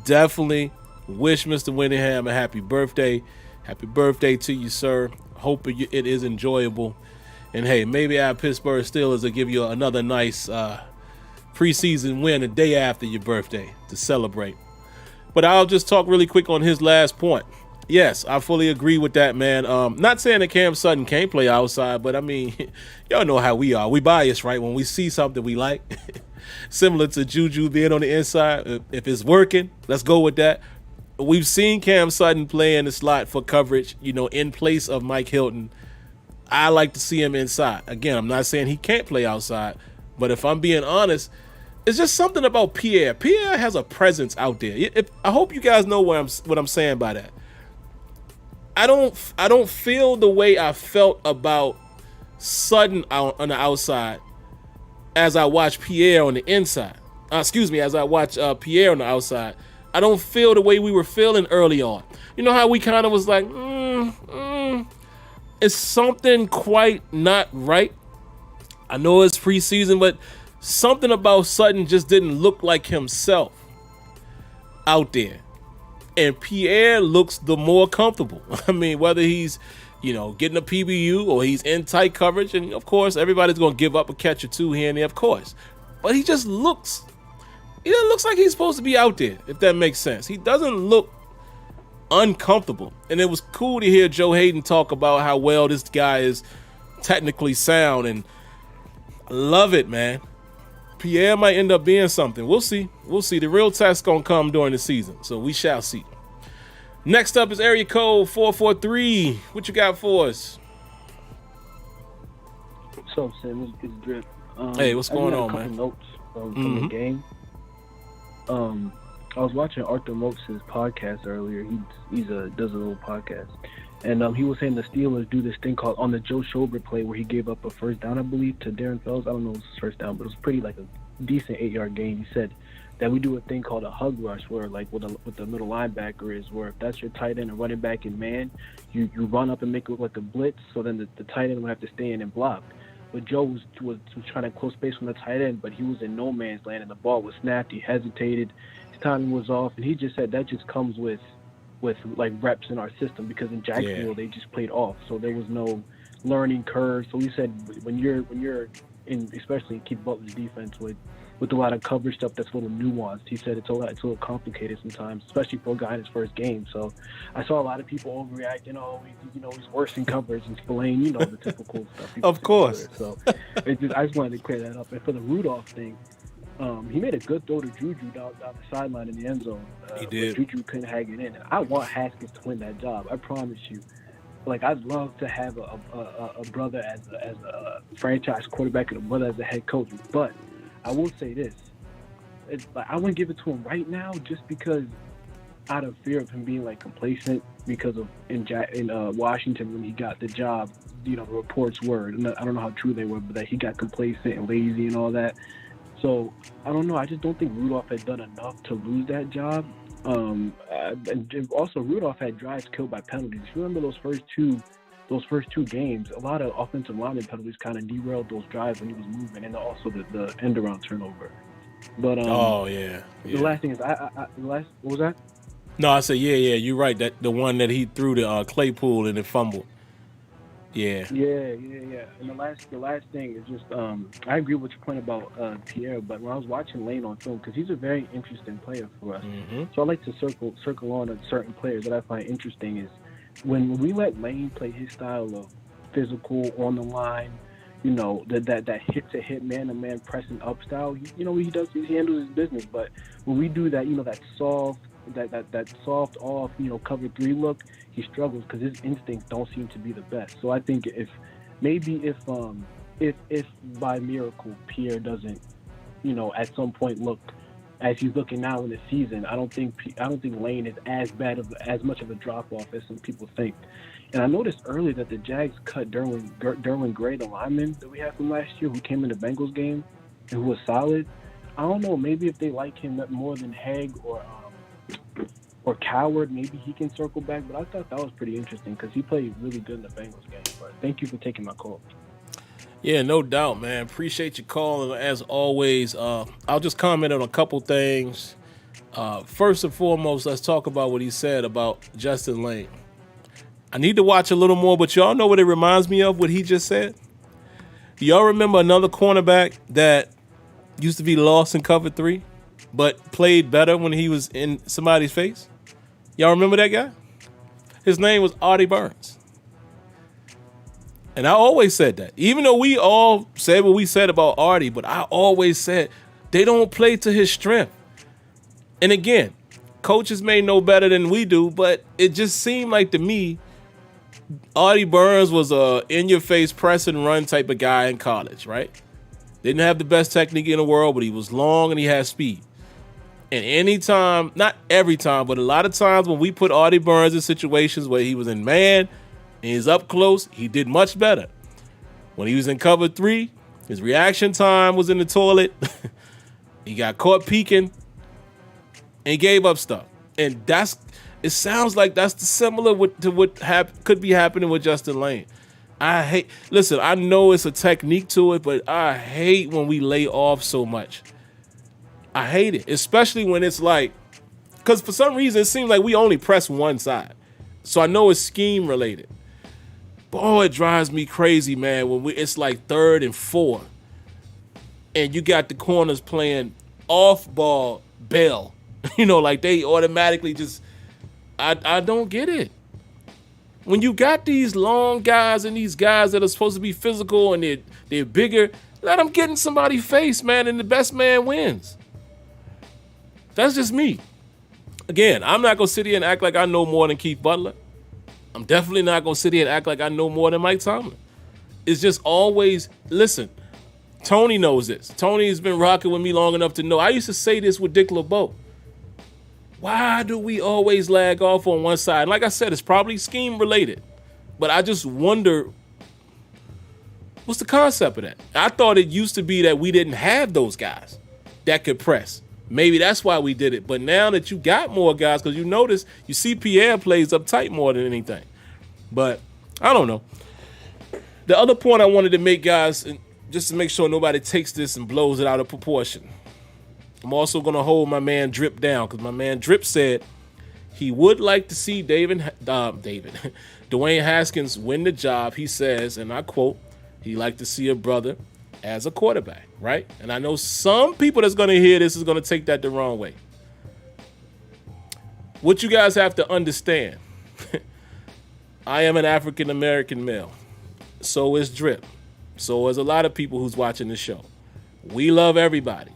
definitely wish Mr. Winningham a happy birthday. Happy birthday to you, sir. Hope it is enjoyable. And hey, maybe our Pittsburgh Steelers will give you another nice preseason win a day after your birthday to celebrate. But I'll just talk really quick on his last point. Yes, I fully agree with that, man. Not saying that Cam Sutton can't play outside, but I mean, y'all know how we are. We biased, right? When we see something we like, similar to Juju being on the inside, if it's working, let's go with that. We've seen Cam Sutton play in the slot for coverage, in place of Mike Hilton. I like to see him inside. Again, I'm not saying he can't play outside, but if I'm being honest, it's just something about Pierre. Pierre has a presence out there. I hope you guys know what I'm saying by that. I don't feel the way I felt about Sutton on the outside as I watch Pierre on the inside. As I watch Pierre on the outside. I don't feel the way we were feeling early on. You know how we kind of was like, it's something quite not right. I know it's preseason, but something about Sutton just didn't look like himself out there. And Pierre looks the more comfortable. I mean, whether he's, getting a PBU or he's in tight coverage, and of course, everybody's going to give up a catch or two here and there, of course. But he just looks like he's supposed to be out there, if that makes sense. He doesn't look uncomfortable. And it was cool to hear Joe Hayden talk about how well this guy is technically sound, and I love it, man. Pierre might end up being something. We'll see. The real test gonna come during the season, so we shall see. Next up is area code 443. What you got for us? What's up, Sam? It's Drip. Hey, what's going on, man? Notes from the game. I was watching Arthur Moats' podcast earlier. He does a little podcast, and he was saying the Steelers do this thing called on the Joe Schobert play where he gave up a first down, I believe, to Darren Fells. I don't know if it was his first down, but it was pretty like a decent 8-yard gain. He said that we do a thing called a hug rush, where like what the middle linebacker is, where if that's your tight end and running back in man, you run up and make it look like a blitz, so then the tight end will have to stay in and block. but Joe was trying to close space from the tight end, but he was in no man's land, and the ball was snapped. He hesitated, his timing was off, and he just said that just comes with like reps in our system, because in Jacksonville they just played off, so there was no learning curve. So he said when you're in, especially in Keith Butler's defense with a lot of coverage stuff that's a little nuanced, he said it's a little complicated sometimes, especially for a guy in his first game. So I saw a lot of people overreacting. Oh, he's worse in coverage and Spillane, the typical stuff. Of course. So I just wanted to clear that up. And for the Rudolph thing, he made a good throw to Juju down the sideline in the end zone. He did. Juju couldn't hang it in. I want Haskins to win that job. I promise you. Like, I'd love to have a brother as a franchise quarterback and a brother as a head coach. But I will say this. I wouldn't give it to him right now just because out of fear of him being, like, complacent because of in Washington when he got the job, the reports were, and I don't know how true they were, but that he got complacent and lazy and all that. So, I don't know. I just don't think Rudolph had done enough to lose that job. And also, Rudolph had drives killed by penalties. You remember those first two games, a lot of offensive lineman penalties kind of derailed those drives when he was moving, and also the end around turnover. But yeah. The last thing is, what was that? No, I said yeah. You're right. That the one that he threw to Claypool and it fumbled. Yeah. And the last thing is just I agree with your point about Pierre, but when I was watching Lane on film, because he's a very interesting player for us, so I like to circle on certain players that I find interesting. Is when we let Lane play his style of physical on the line, that hit man-to-man pressing up style. He handles his business, but when we do that, that soft off, cover 3 look, he struggles because his instincts don't seem to be the best. So I think if by miracle Pierre doesn't, at some point look as he's looking now in the season, I don't think Lane is as much of a drop off as some people think. And I noticed earlier that the Jags cut Derwin Gray, the lineman that we had from last year, who came in the Bengals game and who was solid. I don't know, maybe if they like him more than Haig or Coward, maybe he can circle back. But I thought that was pretty interesting because he played really good in the Bengals game. But thank you for taking my call. Yeah, no doubt, man. Appreciate your call. And as always, I'll just comment on a couple things. First and foremost, let's talk about what he said about Justin Lane. I need to watch a little more, but y'all know what it reminds me of, what he just said? Do y'all remember another cornerback that used to be lost in cover 3, but played better when he was in somebody's face? Y'all remember that guy? His name was Artie Burns. And I always said that. Even though we all said what we said about Artie, but I always said they don't play to his strength. And again, coaches may know better than we do, but it just seemed like to me, Artie Burns was a in-your-face press and run type of guy in college, right? Didn't have the best technique in the world, but he was long and he had speed. And anytime, not every time, but a lot of times when we put Artie Burns in situations where he was in man and he's up close, he did much better. When he was in cover 3, his reaction time was in the toilet. He got caught peeking and he gave up stuff. And it sounds like that's similar to what could be happening with Justin Lane. I know it's a technique to it, but I hate when we lay off so much. I hate it, especially when it's like, because for some reason it seems like we only press one side. So I know it's scheme related. But it drives me crazy, man, when it's like 3rd and 4. And you got the corners playing off-ball bail. Like they automatically just, I don't get it. When you got these long guys and these guys that are supposed to be physical and they're bigger, let them get in somebody's face, man, and the best man wins. That's just me. Again, I'm not going to sit here and act like I know more than Keith Butler. I'm definitely not going to sit here and act like I know more than Mike Tomlin. It's just always, listen, Tony knows this. Tony has been rocking with me long enough to know. I used to say this with Dick LeBeau. Why do we always lag off on one side? Like I said, it's probably scheme related. But I just wonder, what's the concept of that? I thought it used to be that we didn't have those guys that could press. Maybe that's why we did it. But now that you got more guys, because you notice, you see Pierre plays up tight more than anything. But I don't know. the other point I wanted to make, guys, and just to make sure nobody takes this and blows it out of proportion, I'm also going to hold my man Drip down, because my man Drip said he would like to see Dwayne Haskins win the job. He says, and I quote, he like to see a brother as a quarterback, right? And I know some people that's going to hear this is going to take that the wrong way. What you guys have to understand, I am an African-American male. So is Drip. So is a lot of people who's watching the show. We love everybody.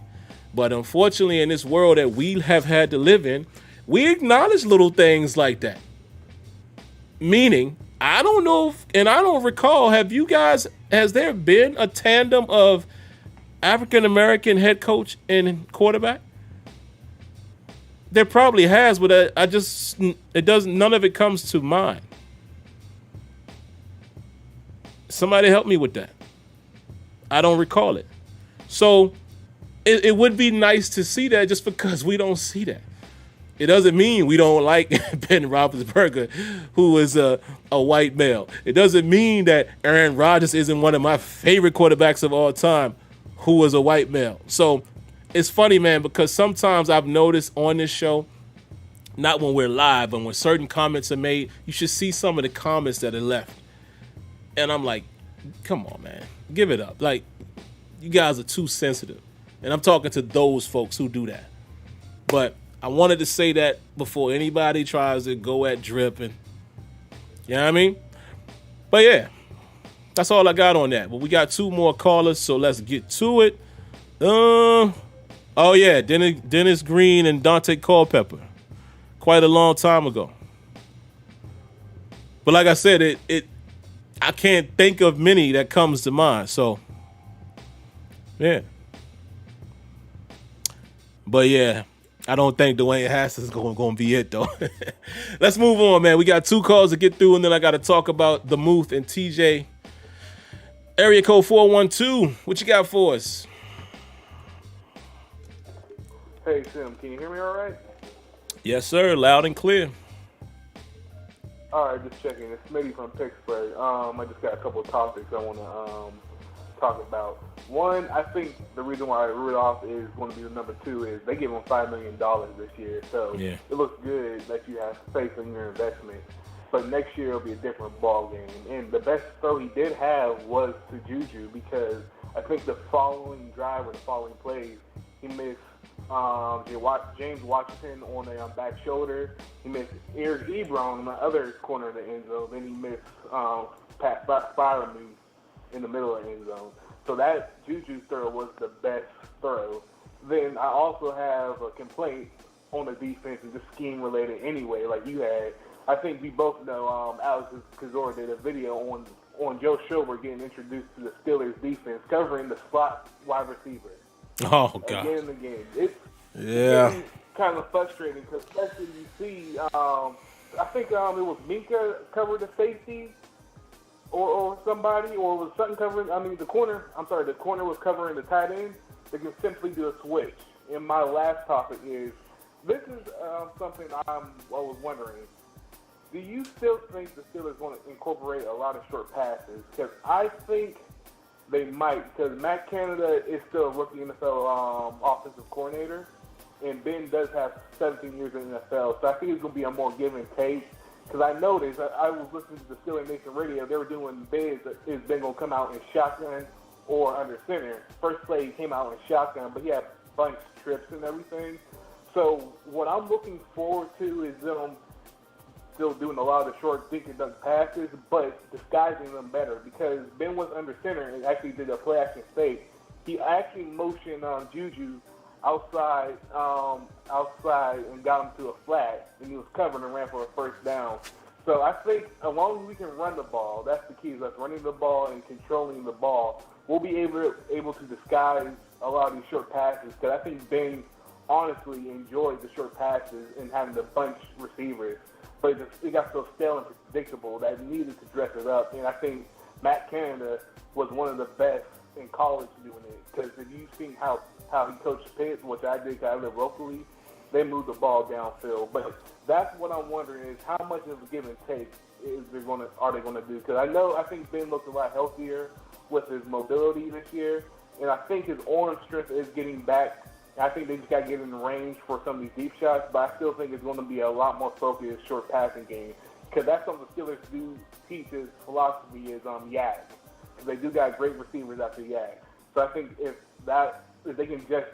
But unfortunately, in this world that we have had to live in, we acknowledge little things like that. Meaning, I don't know, and I don't recall, has there been a tandem of African-American head coach and quarterback? There probably has, but none of it comes to mind. Somebody help me with that. I don't recall it. So it would be nice to see that, just because we don't see that. It doesn't mean we don't like Ben Roethlisberger, who is a white male. It doesn't mean that Aaron Rodgers isn't one of my favorite quarterbacks of all time, who is a white male. So it's funny, man, because sometimes I've noticed on this show, not when we're live, but when certain comments are made, you should see some of the comments that are left. And I'm like, come on, man, give it up. Like, you guys are too sensitive. And I'm talking to those folks who do that. But I wanted to say that before anybody tries to go at Drip, and you know what I mean? But yeah, that's all I got on that. But we got 2 more callers, so let's get to it. Oh yeah, Dennis Green and Dante Culpepper. Quite a long time ago. But like I said, I can't think of many that comes to mind. So yeah. But yeah, I don't think Dwayne Haskins is going to be it, though. Let's move on, man. We got 2 calls to get through, and then I got to talk about the Muth and TJ. Area code 412. What you got for us? Hey, Sim, can you hear me all right? Yes, sir. Loud and clear. All right, just checking. It's Smitty from Pittsburgh. I just got a couple of topics I want to talk about. One, I think the reason why Rudolph is going to be the number 2 is they give him $5 million this year. So yeah, it looks good that you have faith in your investment. But next year it'll be a different ball game. And the best throw he did have was to Juju, because I think the following drive or the following plays, he missed James Washington on a back shoulder. He missed Eric Ebron in the other corner of the end zone. Then he missed Freirmuth in the middle of the end zone. So that Juju throw was the best throw. Then I also have a complaint on the defense and just scheme related anyway, like you had. I think we both know Alex Kazor did a video on Joe Schobert getting introduced to the Steelers defense, covering the slot wide receiver. Oh, God. Again and again. It's kind of frustrating, because especially you see, I think it was Minka covered the safety or somebody, or was Sutton covering, the corner was covering the tight end. They can simply do a switch. And my last topic is, this is something I was wondering. Do you still think the Steelers want to incorporate a lot of short passes? Because I think they might, because Matt Canada is still a rookie NFL offensive coordinator, and Ben does have 17 years in the NFL, so I think it's going to be a more give and take. Because I noticed, I was listening to the Steelers Nation radio, they were doing bids, is Ben going to come out in shotgun or under center? First play he came out in shotgun, but he had bunch trips and everything. So what I'm looking forward to is them still doing a lot of the short dink and dunk passes, but disguising them better, because Ben was under center and actually did a play action fake. He actually motioned Juju outside and got him to a flat, and he was covered and ran for a first down. So I think as long as we can run the ball, that's the key, is us running the ball and controlling the ball, we'll be able to disguise a lot of these short passes, because I think Ben honestly enjoyed the short passes and having the bunch receivers. But it got so stale and predictable that it needed to dress it up. And I think Matt Canada was one of the best in college doing it. Because if you've seen how he coached Pitt, which I did because I live locally, they move the ball downfield. But that's what I'm wondering is how much of a give and take are they going to do? Because I think Ben looks a lot healthier with his mobility this year, and I think his arm strength is getting back. I think they just got to get in range for some of these deep shots, but I still think it's going to be a lot more focused short passing game, because that's something the Steelers do teach. His philosophy is YAG. They do got great receivers after YAG. So I think if they can just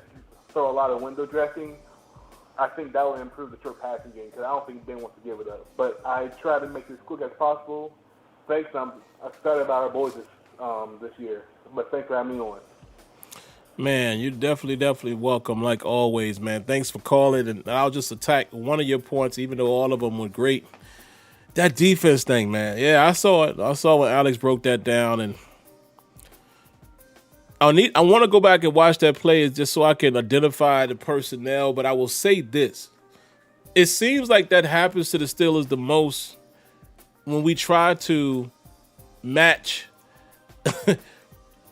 throw a lot of window dressing, I think that will improve the short passing game, because I don't think Ben wants to give it up. But I try to make it as quick as possible. Thanks. I'm excited about our boys this year. But thanks for having me on. Man, you're definitely welcome, like always, man. Thanks for calling, and I'll just attack one of your points, even though all of them were great. That defense thing, man. Yeah, I saw it. I saw when Alex broke that down, and I want to go back and watch that play just so I can identify the personnel, but I will say this. It seems like that happens to the Steelers the most when we try to match,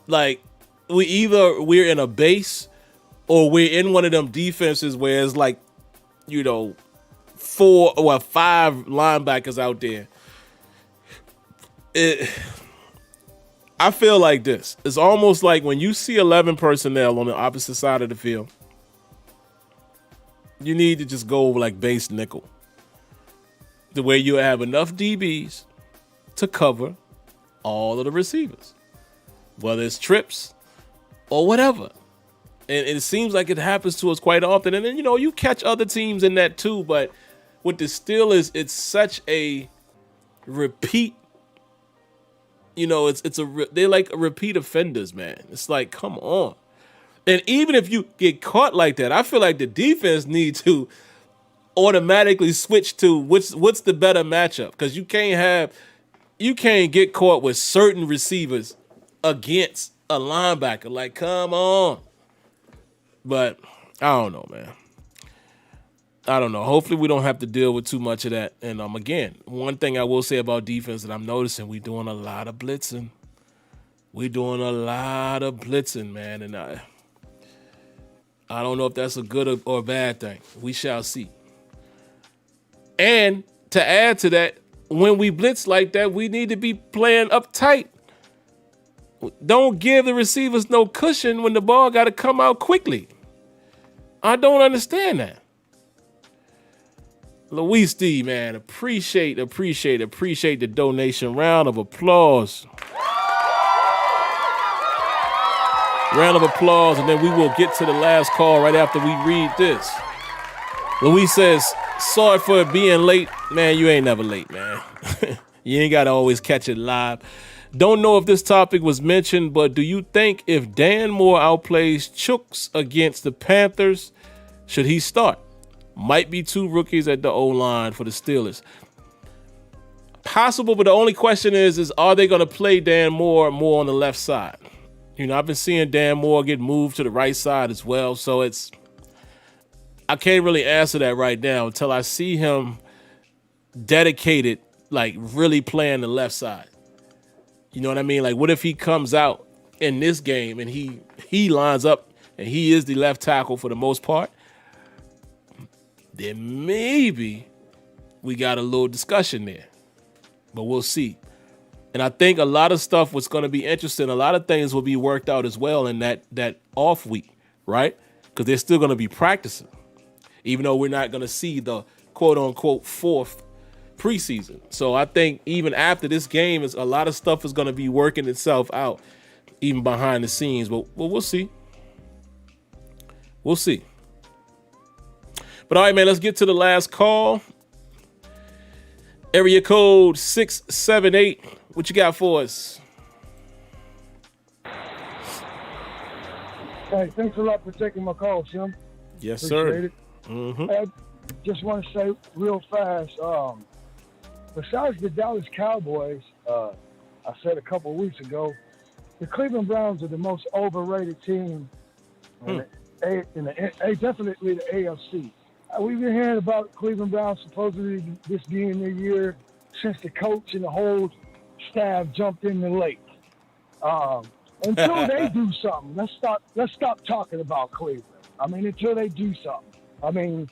like, we're in a base or we're in one of them defenses where it's like, 4 or 5 linebackers out there. I feel like this. It's almost like when you see 11 personnel on the opposite side of the field, you need to just go like base nickel, the way you have enough DBs to cover all of the receivers, whether it's trips or whatever. And it seems like it happens to us quite often. And then, you catch other teams in that too. But with the Steelers, it's such a repeat. They're like repeat offenders, man. It's like, come on. And even if you get caught like that, I feel like the defense needs to automatically switch to what's the better matchup, because you can't get caught with certain receivers against a linebacker. Like, come on. But I don't know, man. I don't know. Hopefully we don't have to deal with too much of that. And again, one thing I will say about defense that I'm noticing, we're doing a lot of blitzing. Man. And I don't know if that's a good or a bad thing. We shall see. And to add to that, when we blitz like that, we need to be playing uptight. Don't give the receivers no cushion when the ball got to come out quickly. I don't understand that. Luis D, man, appreciate the donation. Round of applause. Round of applause, and then we will get to the last call right after we read this. Luis says, sorry for being late. Man, you ain't never late, man. You ain't got to always catch it live. Don't know if this topic was mentioned, but do you think if Dan Moore outplays Chooks against the Panthers, should he start? Might be 2 rookies at the O-line for the Steelers. Possible, but the only question is are they going to play Dan Moore more on the left side? I've been seeing Dan Moore get moved to the right side as well, so I can't really answer that right now until I see him dedicated, like really playing the left side. You know what I mean? Like, what if he comes out in this game and he lines up and he is the left tackle for the most part? Then maybe we got a little discussion there. But we'll see. And I think a lot of stuff was going to be interesting. A lot of things will be worked out as well in that off week, right? Because they're still going to be practicing, even though we're not going to see the quote-unquote 4th preseason. So I think even after this game, a lot of stuff is going to be working itself out, even behind the scenes. But we'll see. We'll see. But all right, man, let's get to the last call. Area code 678. What you got for us? Hey, thanks a lot for taking my call, Sim. Yes, Appreciate sir. It. Mm-hmm. I just want to say real fast, besides the Dallas Cowboys, I said a couple of weeks ago, the Cleveland Browns are the most overrated team definitely the AFC. We've been hearing about Cleveland Browns supposedly this being their year since the coach and the whole staff jumped in the lake. Until they do something, let's stop talking about Cleveland. I mean, until they do something. I mean,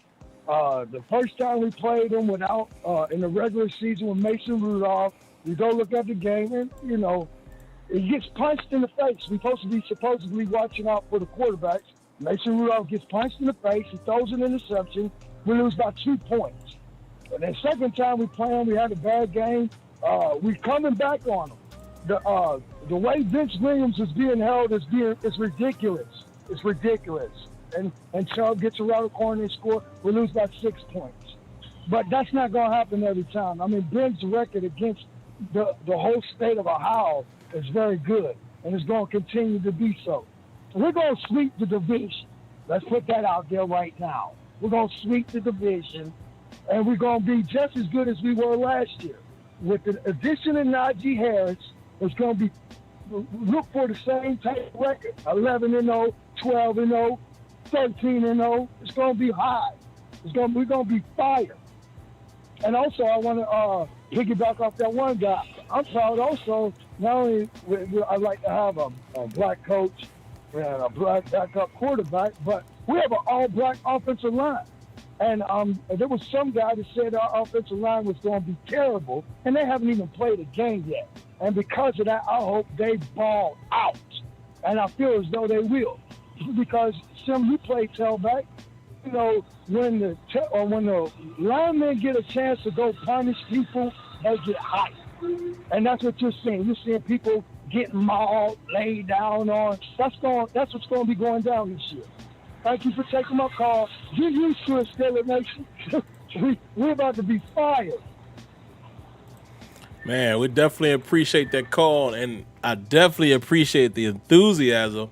The first time we played them without in the regular season with Mason Rudolph, we go look at the game, and it gets punched in the face. We're supposed to be supposedly watching out for the quarterbacks. Mason Rudolph gets punched in the face. He throws an interception. We lose by 2 points. And then second time we play them, we had a bad game. We coming back on them. The way Vince Williams is being held is ridiculous. It's ridiculous. And Chubb gets around the corner and score. We lose by 6 points. But that's not going to happen every time. I mean, Ben's record against the whole state of Ohio is very good, and it's going to continue to be so. We're going to sweep the division. Let's put that out there right now. We're going to sweep the division, and we're going to be just as good as we were last year. With the addition of Najee Harris, it's going to be look for the same type of record, 11-0, 12-0, 13-0. It's going to be high. We're going to be fire. And also, I want to piggyback off that one guy. I'm proud also, not only I like to have a black coach and a black backup quarterback, but we have an all-black offensive line. And there was some guy that said our offensive line was going to be terrible, and they haven't even played a game yet. And because of that, I hope they ball out. And I feel as though they will. Because, Sim, you play tailback. When the linemen get a chance to go punish people, they get hot. And that's what you're seeing. You're seeing people getting mauled, laid down on. That's what's going to be going down this year. Thank you for taking my call. Get used to it, Steelers Nation. We're about to be fired. Man, we definitely appreciate that call, and I definitely appreciate the enthusiasm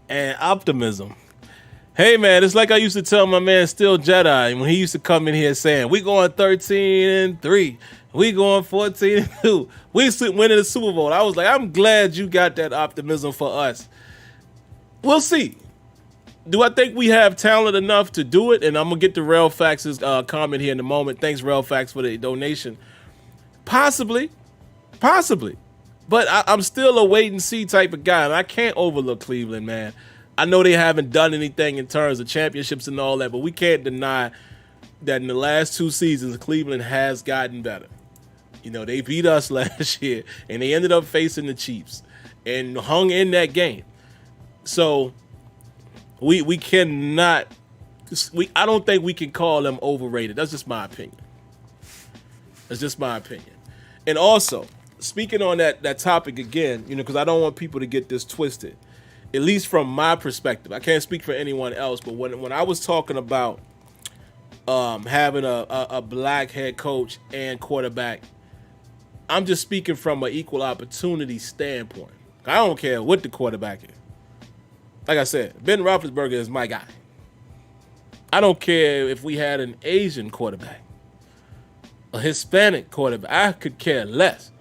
and optimism. Hey, man, it's like I used to tell my man Still Jedi when he used to come in here saying, we going 13-3. We going 14-2. We winning the Super Bowl. I was like, I'm glad you got that optimism for us. We'll see. Do I think we have talent enough to do it? And I'm going to get to Rel Fax's comment here in a moment. Thanks, Rel Fax, for the donation. Possibly. But I'm still a wait-and-see type of guy, and I can't overlook Cleveland, man. I know they haven't done anything in terms of championships and all that, but we can't deny that in the last 2 seasons, Cleveland has gotten better. They beat us last year, and they ended up facing the Chiefs and hung in that game. So we cannot – I don't think we can call them overrated. That's just my opinion. And also, speaking on that topic again, because I don't want people to get this twisted. At least from my perspective, I can't speak for anyone else, but when I was talking about having a black head coach and quarterback, I'm just speaking from an equal opportunity standpoint. I don't care what the quarterback is. Like I said, Ben Roethlisberger is my guy. I don't care if we had an Asian quarterback, a Hispanic quarterback. I could care less.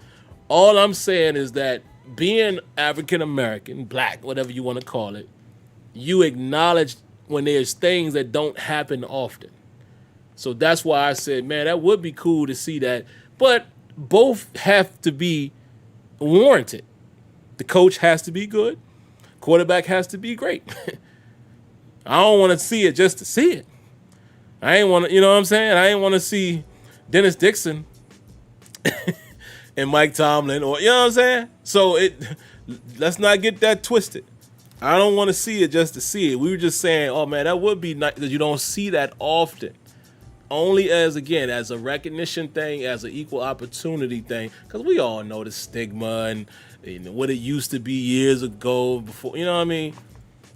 All I'm saying is that being African-American, black, whatever you want to call it, you acknowledge when there's things that don't happen often. So that's why I said, man, that would be cool to see that. But both have to be warranted. The coach has to be good. Quarterback has to be great. I don't want to see it just to see it. I ain't want to, you know what I'm saying? I ain't want to see Dennis Dixon and Mike Tomlin, or you know what I'm saying? So let's not get that twisted. I don't want to see it just to see it. We were just saying, oh man, that would be nice because you don't see that often. Only as a recognition thing, as an equal opportunity thing, because we all know the stigma and what it used to be years ago before, you know what I mean?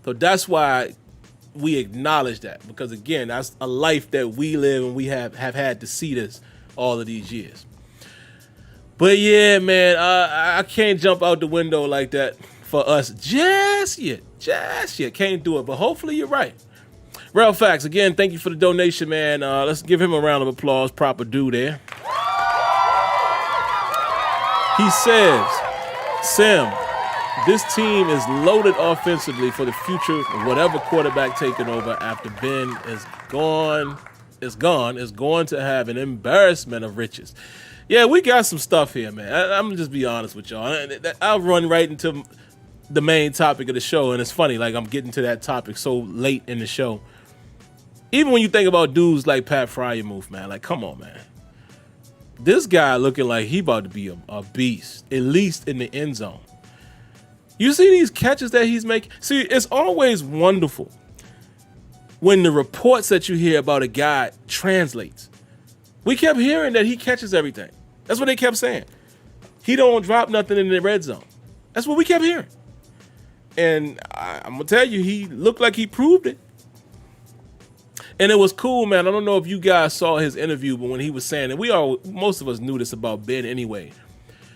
So that's why we acknowledge that, because again, that's a life that we live and we have had to see this all of these years. But yeah, man, I can't jump out the window like that for us just yet. Can't do it, but hopefully you're right. Rel Fax, again, thank you for the donation, man. Let's give him a round of applause, proper due there. He says, Sim, this team is loaded offensively for the future. Whatever quarterback taking over after Ben is going to have an embarrassment of riches. Yeah, we got some stuff here, man. I'm going to just be honest with y'all. I'll run right into the main topic of the show, and it's funny, like I'm getting to that topic so late in the show. even when you think about dudes like Pat Freirmuth, man, like, come on, man. This guy looking like he about to be a beast, at least in the end zone. You see these catches that he's making? See, it's always wonderful when the reports that you hear about a guy translates. We kept hearing that he catches everything. That's what they kept saying. He don't drop nothing in the red zone. That's what we kept hearing. And I'm going to tell you, he looked like he proved it. And it was cool, man. I don't know if you guys saw his interview, but when he was saying, and most of us knew this about Ben anyway,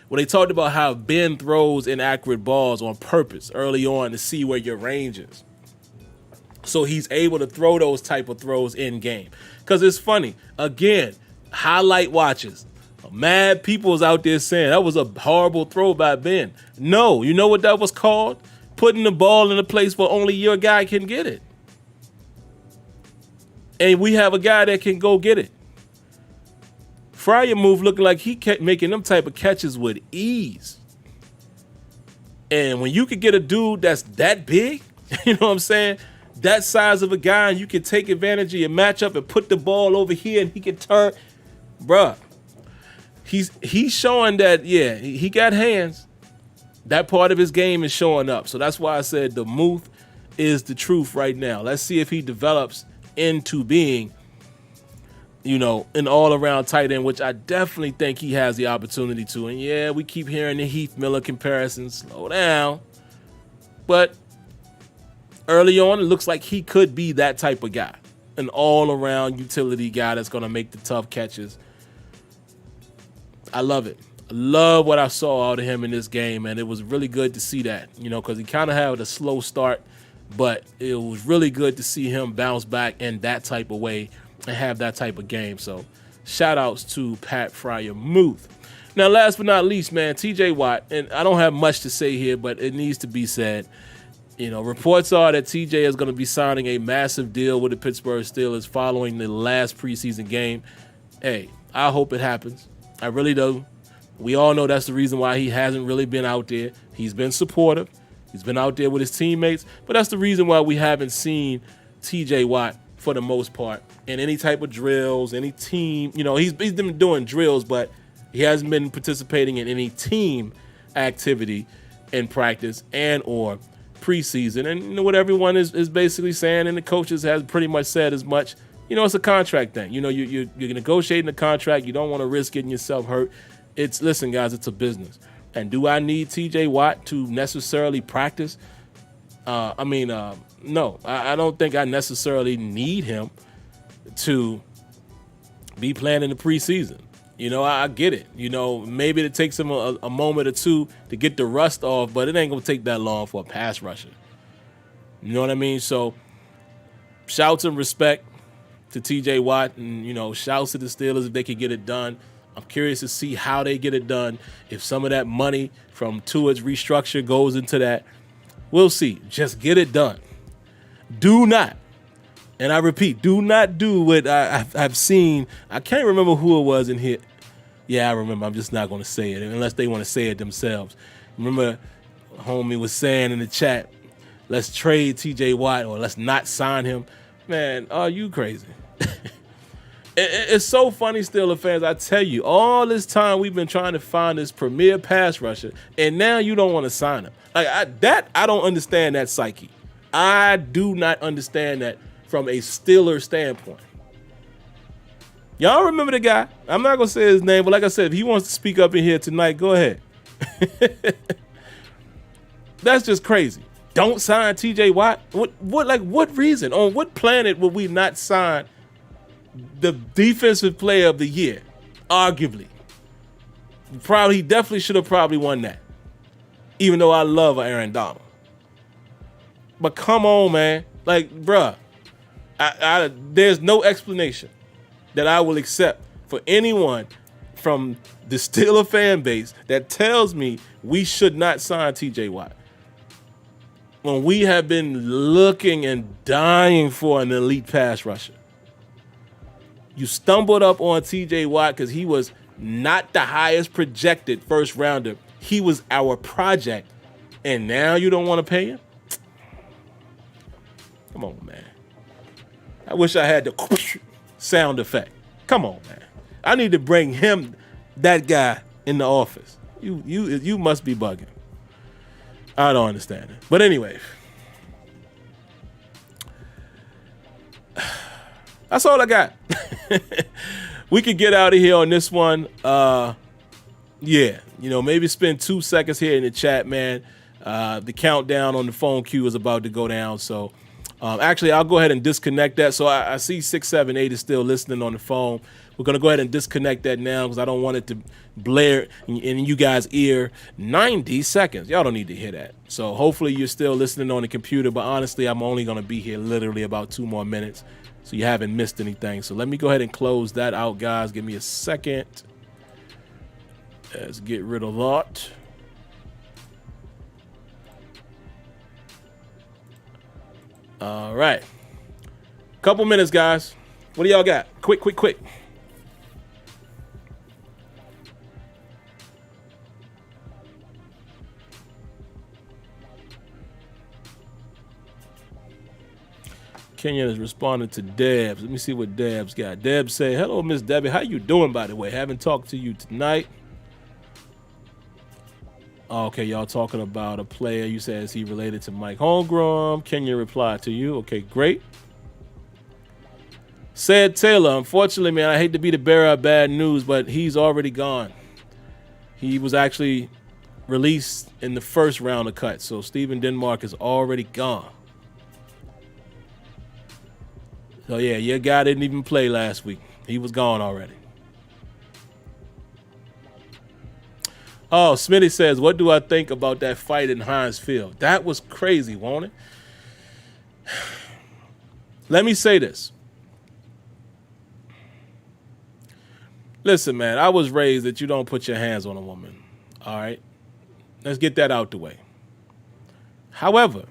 when they talked about how Ben throws inaccurate balls on purpose early on to see where your range is. So he's able to throw those type of throws in game. Because it's funny. Again, highlight watches. Mad people's out there saying that was a horrible throw by Ben. No, you know what that was called? Putting the ball in a place where only your guy can get it. And we have a guy that can go get it. Freirmuth looking like he kept making them type of catches with ease. And when you could get a dude that's that big, you know what I'm saying? That size of a guy, and you can take advantage of your matchup and put the ball over here and he can turn. Bruh, he's showing that, yeah, he got hands. That part of his game is showing up. So that's why I said the Muth is the truth right now. Let's see if he develops into being, you know, an all-around tight end, which I definitely think he has the opportunity to. And yeah, we keep hearing the Heath Miller comparisons. Slow down. But early on, it looks like he could be that type of guy. An all-around utility guy that's going to make the tough catches. I love it. I love what I saw out of him in this game, and it was really good to see that, you know, because he kind of had a slow start, but it was really good to see him bounce back in that type of way and have that type of game. So shout outs to Pat Freirmuth. Now, last but not least, man, TJ Watt, and I don't have much to say here, but it needs to be said. You know, reports are that TJ is going to be signing a massive deal with the Pittsburgh Steelers following the last preseason game. Hey, I hope it happens. I really do. We all know that's the reason why he hasn't really been out there. He's been supportive. He's been out there with his teammates. But that's the reason why we haven't seen TJ Watt, for the most part, in any type of drills, any team. You know, he's been doing drills, but he hasn't been participating in any team activity in practice and or preseason. And you know what everyone is basically saying, and the coaches has pretty much said as much. You know, it's a contract thing. You know, you're negotiating a contract. You don't want to risk getting yourself hurt. Listen, guys, it's a business. And do I need TJ Watt to necessarily practice? No, I don't think I necessarily need him to be playing in the preseason. You know, I get it. You know, maybe it takes him a moment or two to get the rust off, but it ain't going to take that long for a pass rusher. You know what I mean? So, shouts and respect to TJ Watt, and, you know, shouts to the Steelers if they could get it done. I'm curious to see how they get it done. If some of that money from Tua's restructure goes into that, we'll see. Just get it done. Do not, and I repeat, do not do what I've seen. I can't remember who it was in here. Yeah, I remember. I'm just not going to say it unless they want to say it themselves. Remember, homie was saying in the chat, let's trade TJ Watt or let's not sign him. Man, are you crazy? It's so funny, Steelers fans. I tell you, all this time we've been trying to find this premier pass rusher, and now you don't want to sign him. Like I don't understand that psyche. I do not understand that from a Steeler standpoint. Y'all remember the guy? I'm not gonna say his name, but like I said, if he wants to speak up in here tonight, go ahead. That's just crazy. Don't sign TJ Watt. What reason? On what planet would we not sign the defensive player of the year? Arguably. He definitely should have probably won that. Even though I love Aaron Donald. But come on, man. Like, bruh, there's no explanation that I will accept for anyone from the Steeler fan base that tells me we should not sign TJ Watt. When we have been looking and dying for an elite pass rusher. You stumbled up on TJ Watt because he was not the highest projected first rounder. He was our project. And now you don't want to pay him? Come on, man. I wish I had the sound effect. Come on, man. I need to bring that guy in the office. You must be bugging. I don't understand it. But anyway, that's all I got. We could get out of here on this one. Yeah, maybe spend 2 seconds here in the chat, man. The countdown on the phone queue is about to go down. So actually, I'll go ahead and disconnect that. So I see 678 is still listening on the phone. We're going to go ahead and disconnect that now because I don't want it to blare in you guys' ear. 90 seconds. Y'all don't need to hear that. So hopefully you're still listening on the computer. But honestly, I'm only going to be here literally about 2 more minutes. So you haven't missed anything. So let me go ahead and close that out, guys. Give me a second. Let's get rid of that. All right. Couple minutes, guys. What do y'all got? Quick. Kenyon is responding to Debs. Let me see what Debs got. Debs say, hello, Miss Debbie. How you doing, by the way? Haven't talked to you tonight. Okay, y'all talking about a player. You said, is he related to Mike Holmgren? Kenyon replied to you. Okay, great. Said Taylor, unfortunately, man, I hate to be the bearer of bad news, but he's already gone. He was actually released in the first round of cuts. So Steven Denmark is already gone. So, yeah, your guy didn't even play last week. He was gone already. Oh, Smitty says, what do I think about that fight in Heinz Field? That was crazy, wasn't it? Let me say this. Listen, man, I was raised that you don't put your hands on a woman. All right? Let's get that out the way. However,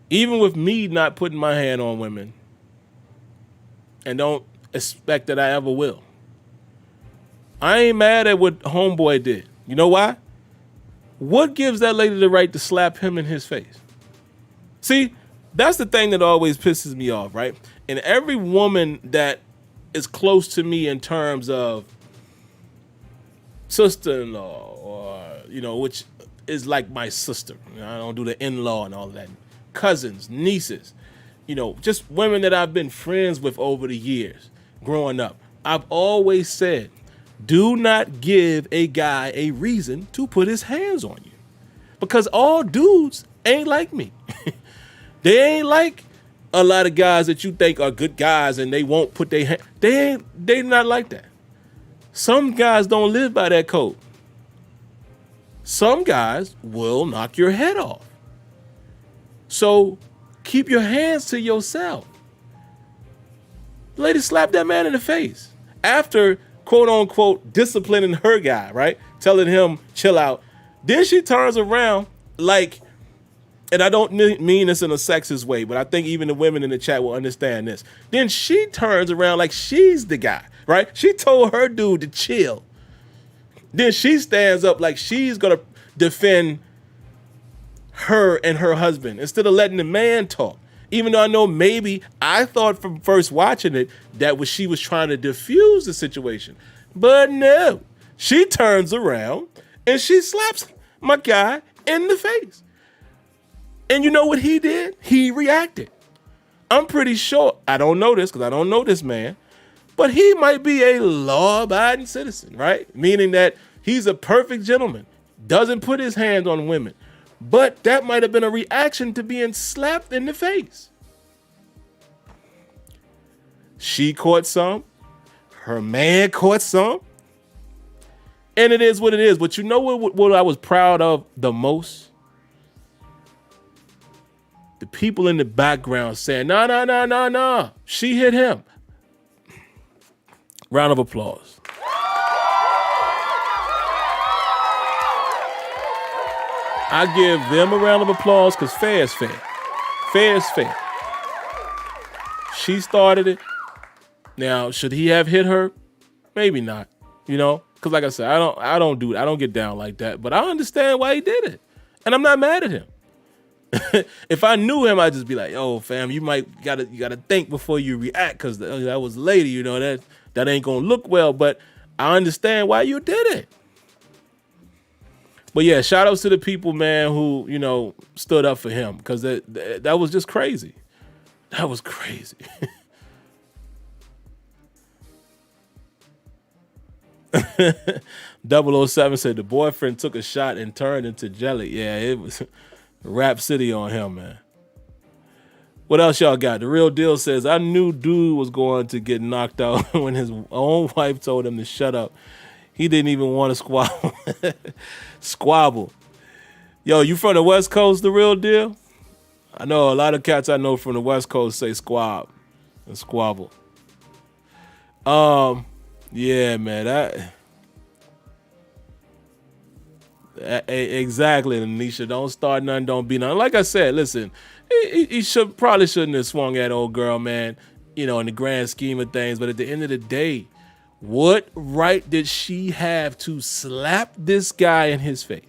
even with me not putting my hand on women, and don't expect that I ever will, I ain't mad at what homeboy did. You know why? What gives that lady the right to slap him in his face? See, that's the thing that always pisses me off, right? And every woman that is close to me in terms of sister-in-law or, which is like my sister. I don't do the in-law and all of that. Cousins, nieces, just women that I've been friends with over the years growing up. I've always said, do not give a guy a reason to put his hands on you, because all dudes ain't like me. They ain't like a lot of guys that you think are good guys and they won't put their hand. They not like that. Some guys don't live by that code. Some guys will knock your head off. So keep your hands to yourself. The lady slapped that man in the face after, quote unquote, disciplining her guy, right? Telling him, chill out. Then she turns around like, and I don't mean this in a sexist way, but I think even the women in the chat will understand this. Then she turns around like she's the guy, right? She told her dude to chill. Then she stands up like she's going to defend her and her husband instead of letting the man talk. Even though I know maybe I thought from first watching it that she was trying to diffuse the situation. But no, she turns around and she slaps my guy in the face. And you know what he did? He reacted. I'm pretty sure, I don't know this because I don't know this man, but he might be a law-abiding citizen, right? Meaning that he's a perfect gentleman, doesn't put his hands on women. But that might have been a reaction to being slapped in the face. She caught some. Her man caught some. And it is what it is. But you know what I was proud of the most? The people in the background saying, no. She hit him. Round of applause. I give them a round of applause because fair is fair. Fair is fair. She started it. Now, should he have hit her? Maybe not. Because like I said, I don't get down like that. But I understand why he did it, and I'm not mad at him. if I knew him, I'd just be like, "Yo, fam, you gotta think before you react, because that was a lady, you know that ain't gonna look well." But I understand why you did it. But yeah, shout outs to the people, man, who stood up for him, because that was just crazy. That was crazy. 007 said the boyfriend took a shot and turned into jelly. Yeah, it was Rap City on him, man. What else y'all got? The Real Deal says, I knew dude was going to get knocked out when his own wife told him to shut up. He didn't even want to squabble. Squabble. Yo, you from the West Coast, The Real Deal? I know a lot of cats I know from the West Coast say squab and squabble. Yeah, man, exactly, Anisha. Don't start nothing, don't be nothing. Like I said, listen, he probably shouldn't have swung at old girl, man, in the grand scheme of things. But at the end of the day, what right did she have to slap this guy in his face?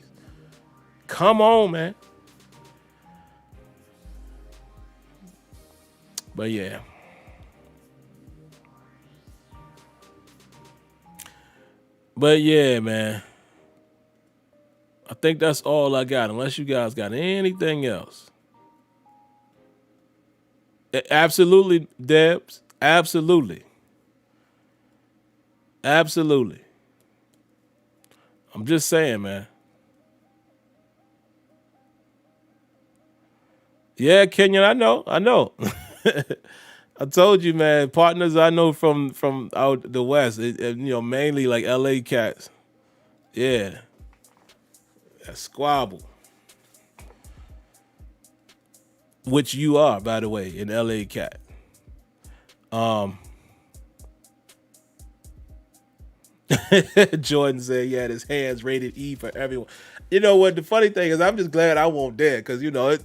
Come on, man. But yeah. But yeah, man. I think that's all I got, unless you guys got anything else. Absolutely, Debs. Absolutely. Absolutely. I'm just saying, man. Yeah, Kenyon, I know. I told you, man, partners I know from out the West, mainly like LA cats. Yeah. That squabble. Which you are, by the way, an LA cat. Jordan said he had his hands rated E for everyone. You know what? The funny thing is, I'm just glad I won't dare, because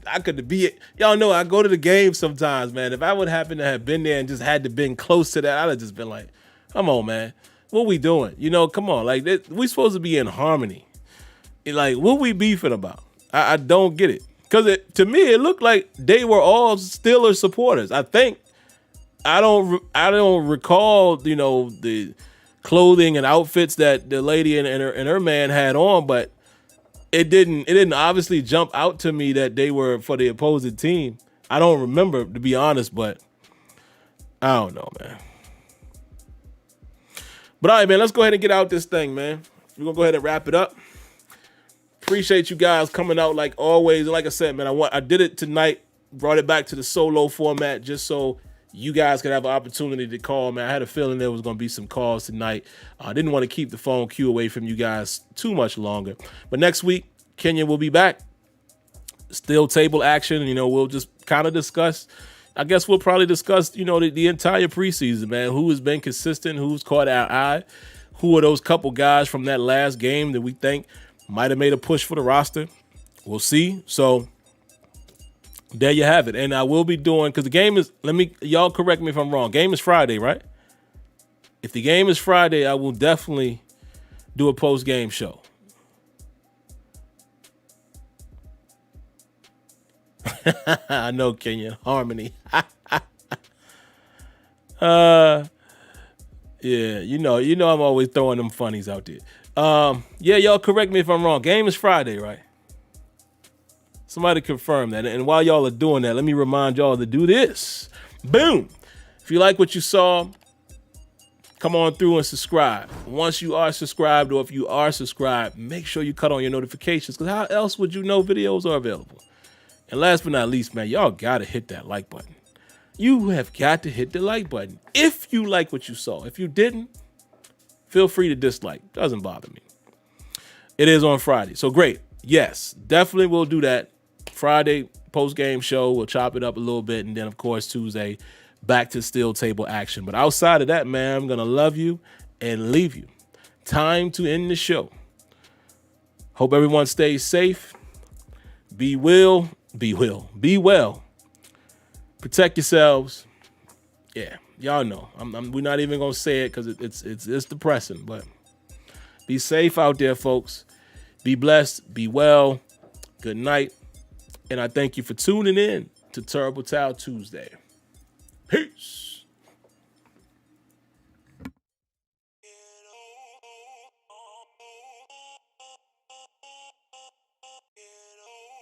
I could be it. Y'all know I go to the game sometimes, man. If I would happen to have been there and just had to been close to that, I'd have just been like, "Come on, man, what we doing? Come on, like we supposed to be in harmony. Like, what we beefing about? I don't get it, because to me it looked like they were all Steelers supporters. I think I don't recall the clothing and outfits that the lady and her man had on, but it didn't obviously jump out to me that they were for the opposing team. I don't remember, to be honest, but I don't know, man. But all right, man, let's go ahead and get out this thing, man. We're gonna go ahead and wrap it up. Appreciate you guys coming out like always. Like I said, man, I did it tonight, brought it back to the solo format just so you guys could have an opportunity to call, man. I had a feeling there was going to be some calls tonight. I didn't want to keep the phone queue away from you guys too much longer. But next week, Kenya will be back. Still table action. We'll just kind of discuss. I guess we'll probably discuss, the entire preseason, man. Who has been consistent? Who's caught our eye? Who are those couple guys from that last game that we think might have made a push for the roster? We'll see. So there you have it. And I will be doing, because the game is, y'all correct me if I'm wrong. Game is Friday, right? If the game is Friday, I will definitely do a post-game show. I know, Kenya. Harmony. Yeah, I'm always throwing them funnies out there. Yeah, y'all correct me if I'm wrong. Game is Friday, right? Somebody confirm that. And while y'all are doing that, let me remind y'all to do this. Boom. If you like what you saw, come on through and subscribe. Once you are subscribed, or if you are subscribed, make sure you cut on your notifications, because how else would you know videos are available? And last but not least, man, y'all got to hit that like button. You have got to hit the like button if you like what you saw. If you didn't, feel free to dislike. Doesn't bother me. It is on Friday. So great. Yes, definitely we'll do that. Friday post-game show. We'll chop it up a little bit. And then, of course, Tuesday, back to still table action. But outside of that, man, I'm going to love you and leave you. Time to end the show. Hope everyone stays safe. Be well. Protect yourselves. Yeah, y'all know. We're not even going to say it because it's depressing. But be safe out there, folks. Be blessed. Be well. Good night. And I thank you for tuning in to Terrible Towel Tuesday. Peace.